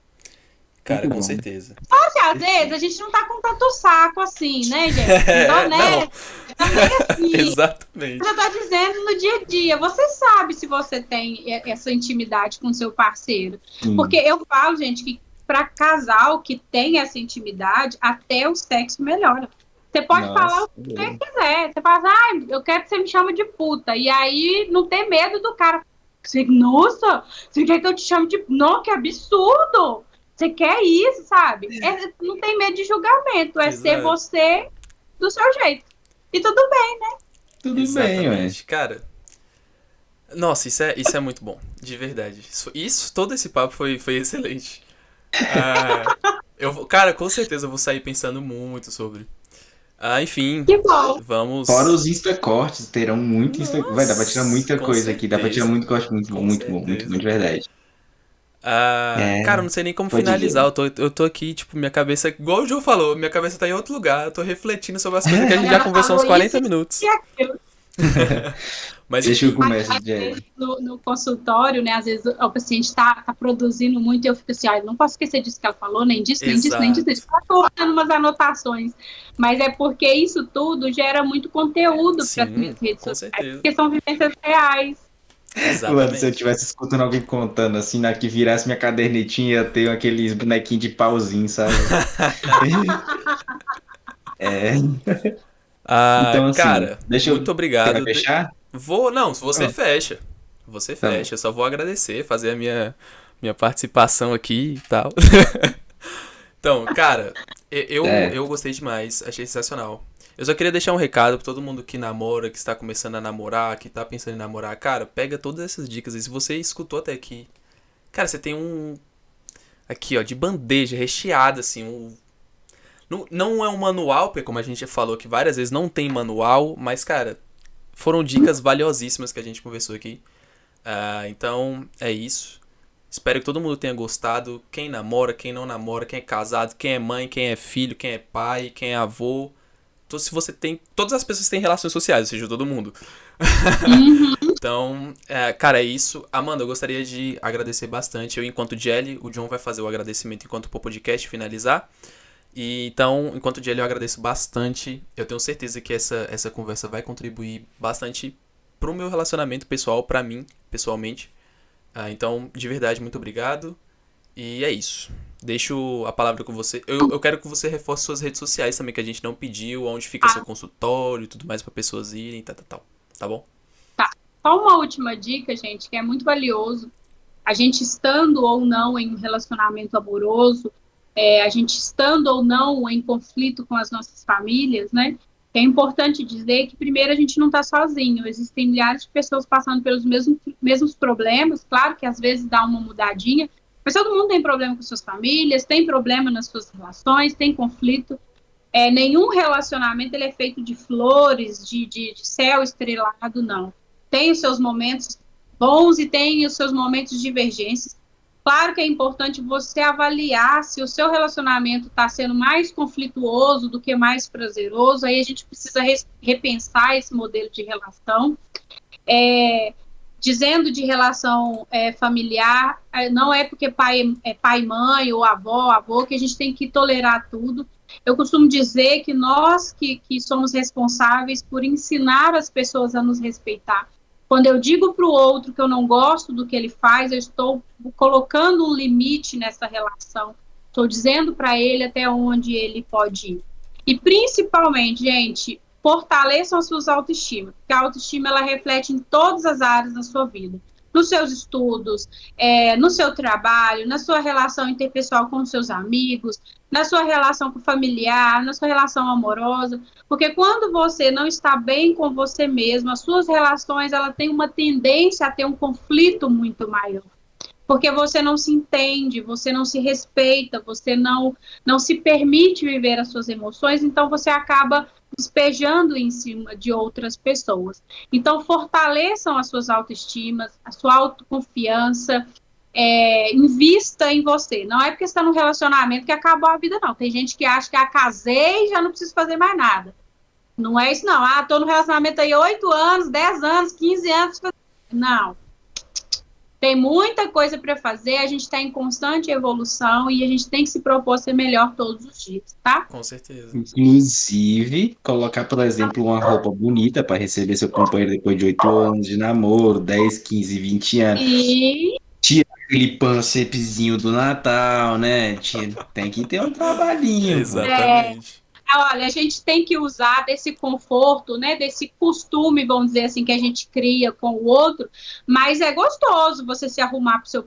Cara, Muito com bom. certeza. Só que às vezes a gente não tá com tanto saco assim, né, gente? Então, né? Também assim. Exatamente. Eu tô dizendo no dia a dia, você sabe se você tem essa intimidade com seu parceiro. Sim. Porque eu falo, gente, que para casal que tem essa intimidade, até o sexo melhora. Você pode falar o que você quiser. Você fala, eu quero que você me chame de puta. E aí não tem medo do cara. Você, nossa, você quer que eu te chame de. Não, que absurdo! Você quer isso, sabe? Não tem medo de julgamento, é ser Exato. você do seu jeito. E tudo bem. Tudo bem, ué. Exatamente. Cara, nossa, isso é muito bom, de verdade. Todo esse papo foi excelente. Cara, com certeza eu vou sair pensando muito sobre. Enfim, Que bom. vamos. Fora os Insta cortes, terão muito Insta. Vai, dá pra tirar muita Com coisa aqui. Dá pra tirar certeza. muito corte, muito bom, Com muito bom, muito certeza. bom, de verdade. Cara, eu não sei nem como pode finalizar. Eu tô aqui, tipo, minha cabeça, igual o Joe falou, minha cabeça tá em outro lugar. Eu tô refletindo sobre as coisas que a gente já Ela conversou uns falou 40 isso minutos. e aquilo. Mas Deixa eu enfim, começar, Às Jerry. vezes, no consultório, né? Às vezes o paciente tá produzindo muito e eu fico assim, não posso esquecer disso que ela falou, nem disso. Eu tô fazendo umas anotações. Mas é porque isso tudo gera muito conteúdo para as minhas sim, redes com sociais, certeza. porque são vivências reais. Mano, se eu Exatamente. estivesse escutando alguém contando assim, na que virasse minha cadernetinha, ia ter aqueles bonequinhos de pauzinho, sabe? Então, assim, Cara, deixa eu. muito Você vai obrigado. fechar? Não, você Ah. fecha. Você Tá fecha. Eu só vou agradecer, fazer a minha participação aqui e tal. Então, cara, eu gostei demais, achei sensacional. Eu só queria deixar um recado pra todo mundo que namora, que está começando a namorar, que tá pensando em namorar. Cara, pega todas essas dicas. E se você escutou até aqui, cara, você tem aqui, ó, de bandeja, recheado, assim, não é um manual, porque como a gente já falou aqui várias vezes, não tem manual, mas, cara, foram dicas valiosíssimas que a gente conversou aqui. Então, é isso. Espero que todo mundo tenha gostado. Quem namora, quem não namora, quem é casado, quem é mãe, quem é filho, quem é pai, quem é avô. Então, se você tem. Todas as pessoas têm relações sociais, ou seja, todo mundo. Então, cara, é isso. Amanda, eu gostaria de agradecer bastante. Eu, enquanto Jelly, o John vai fazer o agradecimento enquanto o podcast finalizar. E então, enquanto Jelly, eu agradeço bastante. Eu tenho certeza que essa conversa vai contribuir bastante pro meu relacionamento pessoal, pra mim, pessoalmente. Então, de verdade, muito obrigado. E é isso. Deixo a palavra com você. Eu quero que você reforce suas redes sociais também, que a gente não pediu, onde fica seu consultório e tudo mais pra pessoas irem, tal. Tá bom? Só uma última dica, gente, que é muito valioso. A gente estando ou não em um relacionamento amoroso, a gente estando ou não em conflito com as nossas famílias, né? É importante dizer que, primeiro, a gente não está sozinho. Existem milhares de pessoas passando pelos mesmos problemas. Claro que, às vezes, dá uma mudadinha. Mas todo mundo tem problema com suas famílias, tem problema nas suas relações, tem conflito. Nenhum relacionamento ele é feito de flores, de céu estrelado, não. Tem os seus momentos bons e tem os seus momentos de divergências. Claro que é importante você avaliar se o seu relacionamento está sendo mais conflituoso do que mais prazeroso. Aí a gente precisa repensar esse modelo de relação. Dizendo de relação familiar, não é porque pai é pai e mãe, ou avô, que a gente tem que tolerar tudo. Eu costumo dizer que nós que somos responsáveis por ensinar as pessoas a nos respeitar. Quando eu digo para o outro que eu não gosto do que ele faz, eu estou colocando um limite nessa relação. Estou dizendo para ele até onde ele pode ir. E principalmente, gente, fortaleçam as suas autoestimas, porque a autoestima ela reflete em todas as áreas da sua vida. Nos seus estudos, no seu trabalho, na sua relação interpessoal com os seus amigos, na sua relação com o familiar, na sua relação amorosa, porque quando você não está bem com você mesmo, as suas relações ela têm uma tendência a ter um conflito muito maior, porque você não se entende, você não se respeita, você não se permite viver as suas emoções, então você acaba despejando em cima de outras pessoas. Então, fortaleçam as suas autoestimas, a sua autoconfiança, invista em você. Não é porque você está num relacionamento que acabou a vida, não. Tem gente que acha que casei e já não preciso fazer mais nada. Não é isso, não. Tô no relacionamento aí 8 anos, 10 anos, 15 anos. Não. Tem muita coisa para fazer, a gente está em constante evolução e a gente tem que se propor ser melhor todos os dias, tá? Com certeza. Inclusive, colocar, por exemplo, uma roupa bonita para receber seu companheiro depois de 8 anos de namoro, 10, 15, 20 anos. E Aquele pancepezinho do Natal, né? Tem que ter um trabalhinho. Exatamente. olha, a gente tem que usar desse conforto, né, desse costume, vamos dizer assim, que a gente cria com o outro, mas é gostoso você se arrumar para o seu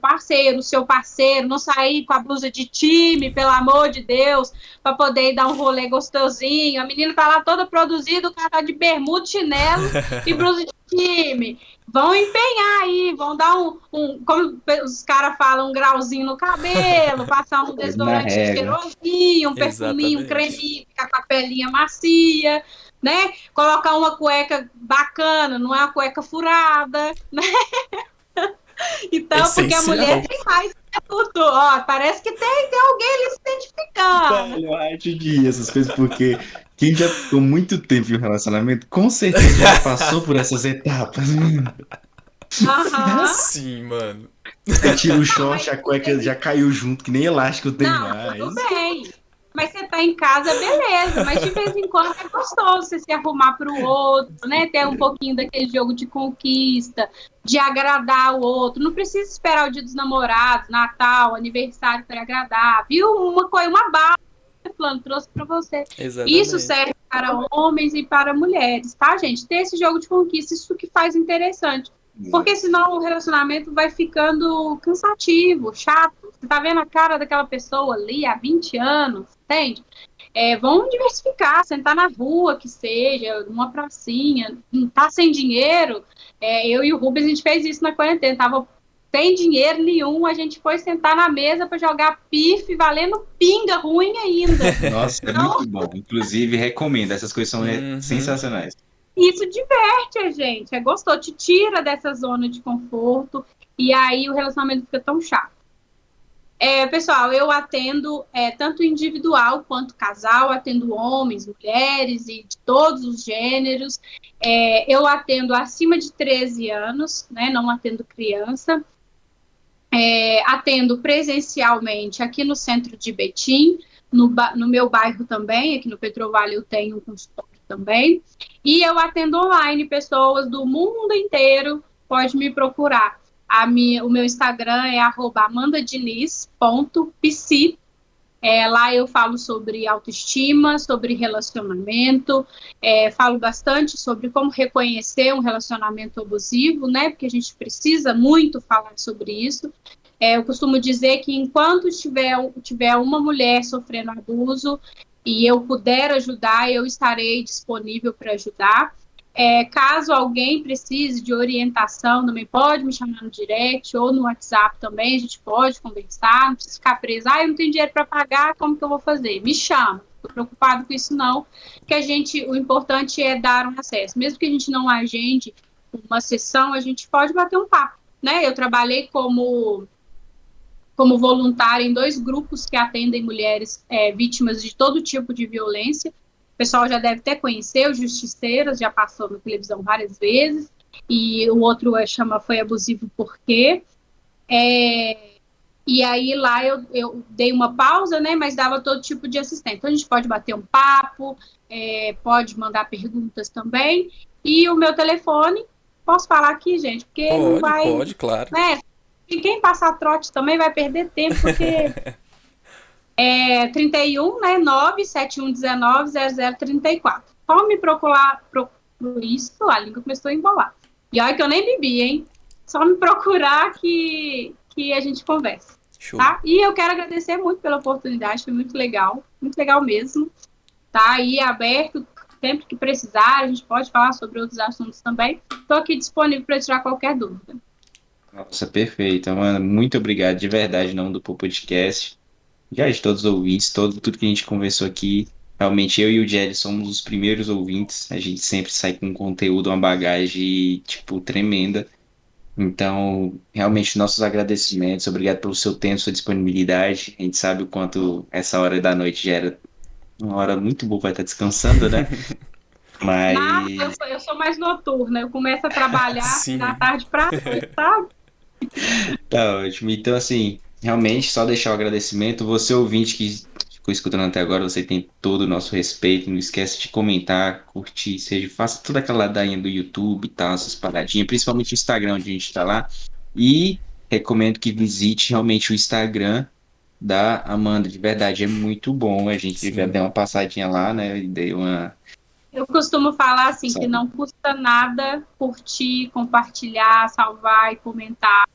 parceiro não sair com a blusa de time, pelo amor de Deus, para poder dar um rolê gostosinho. A menina tá lá toda produzida, o cara tá de bermuda, chinelo e blusa de time. Vão empenhar aí, vão dar como os caras falam, um grauzinho no cabelo, passar um desodorante cheirosinho, um perfuminho, um creminho, ficar com a pelinha macia, né? Colocar uma cueca bacana, não é uma cueca furada, né? Então, porque a mulher tem mais tudo, ó, parece que tem alguém ali se identificando. Eu acho de essas coisas, porque quem já ficou muito tempo em um relacionamento, com certeza já passou por essas etapas. Sim, mano. Você tira o short, a cueca já caiu junto, que nem elástico tem não, mais. Tudo bem. Mas você tá em casa, beleza. Mas de vez em quando é gostoso você se arrumar pro outro, né? Ter um pouquinho daquele jogo de conquista, de agradar o outro. Não precisa esperar o dia dos namorados, Natal, aniversário para agradar. Viu? Uma bala que o plano trouxe para você. Exatamente. Isso serve para homens e para mulheres, tá, gente? Ter esse jogo de conquista, isso que faz interessante. Porque senão o relacionamento vai ficando cansativo, chato. Você tá vendo a cara daquela pessoa ali há 20 anos, entende? Vamos diversificar, sentar na rua, que seja, numa pracinha. Não tá sem dinheiro. Eu e o Rubens, a gente fez isso na quarentena. Tava sem dinheiro nenhum, a gente foi sentar na mesa para jogar pife, valendo pinga ruim ainda. Nossa, então, muito bom. Inclusive, recomendo. Essas coisas são sensacionais. Isso diverte a gente, é gostoso, te tira dessa zona de conforto e aí o relacionamento fica tão chato. Pessoal, eu atendo tanto individual quanto casal, atendo homens, mulheres e de todos os gêneros. Eu atendo acima de 13 anos, né, não atendo criança. Atendo presencialmente aqui no centro de Betim, no meu bairro também, aqui no Petrovale eu tenho um consultório também. E eu atendo online pessoas do mundo inteiro, pode me procurar. O meu Instagram é @amandadiniz.psi. Lá eu falo sobre autoestima, sobre relacionamento, falo bastante sobre como reconhecer um relacionamento abusivo, né? Porque a gente precisa muito falar sobre isso. Eu costumo dizer que enquanto tiver uma mulher sofrendo abuso e eu puder ajudar, eu estarei disponível para ajudar. Caso alguém precise de orientação, também pode me chamar no direct ou no WhatsApp também, a gente pode conversar, não precisa ficar preso. Eu não tenho dinheiro para pagar, como que eu vou fazer? Me chama, não estou preocupado com isso não, porque o importante é dar um acesso. Mesmo que a gente não agende uma sessão, a gente pode bater um papo, né? Eu trabalhei como voluntária em 2 grupos que atendem mulheres vítimas de todo tipo de violência. O pessoal já deve até conhecer, o Justiceiras, já passou na televisão várias vezes, e o outro Foi Abusivo Por Quê? E aí lá eu dei uma pausa, né, mas dava todo tipo de assistência. Então a gente pode bater um papo, pode mandar perguntas também, e o meu telefone, posso falar aqui, gente, porque não vai... Pode, claro. Né, e quem passar trote também vai perder tempo, porque... 31, né, 971190034. Só me procurar, isso, a língua começou a embolar. E olha que eu nem bebi, hein? Só me procurar que a gente conversa. Show. Tá? E eu quero agradecer muito pela oportunidade, foi muito legal mesmo. Tá aí aberto, sempre que precisar, a gente pode falar sobre outros assuntos também. Estou aqui disponível para tirar qualquer dúvida. Nossa, perfeito, mano. Muito obrigado, de verdade, em nome do podcast. Já de todos os ouvintes, tudo que a gente conversou aqui. Realmente eu e o Jerry somos os primeiros ouvintes. A gente sempre sai com conteúdo, uma bagagem, tipo, tremenda. Então, realmente, nossos agradecimentos. Obrigado pelo seu tempo, sua disponibilidade. A gente sabe o quanto essa hora da noite já era uma hora muito boa para estar descansando, né? Nada, Mas eu sou mais noturna. Eu começo a trabalhar da Sim. tarde pra noite, sabe? tá ótimo. Então, assim, realmente, só deixar o agradecimento. Você, ouvinte que ficou escutando até agora, você tem todo o nosso respeito. Não esquece de comentar, curtir, seja, faça toda aquela ladainha do YouTube e tal, essas paradinhas, principalmente o Instagram, onde a gente tá lá. E recomendo que visite realmente o Instagram da Amanda, de verdade, é muito bom. A gente já Sim. deu uma passadinha lá, né? E dei uma. Eu costumo falar assim que Sabe? não custa nada curtir, compartilhar, salvar e comentar.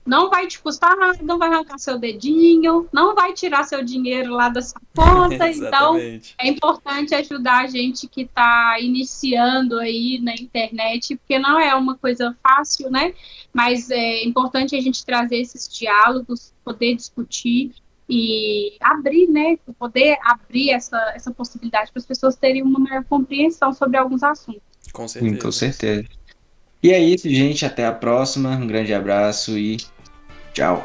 Não vai te custar nada, não vai arrancar seu dedinho, não vai tirar seu dinheiro lá da sua conta. Então, Exatamente. é importante ajudar a gente que está iniciando aí na internet, porque não é uma coisa fácil, né? Mas é importante a gente trazer esses diálogos, poder discutir e abrir, né? Poder abrir essa possibilidade para as pessoas terem uma maior compreensão sobre alguns assuntos. Com Com certeza. certeza. E é isso, gente. Até a próxima. Um grande abraço e tchau.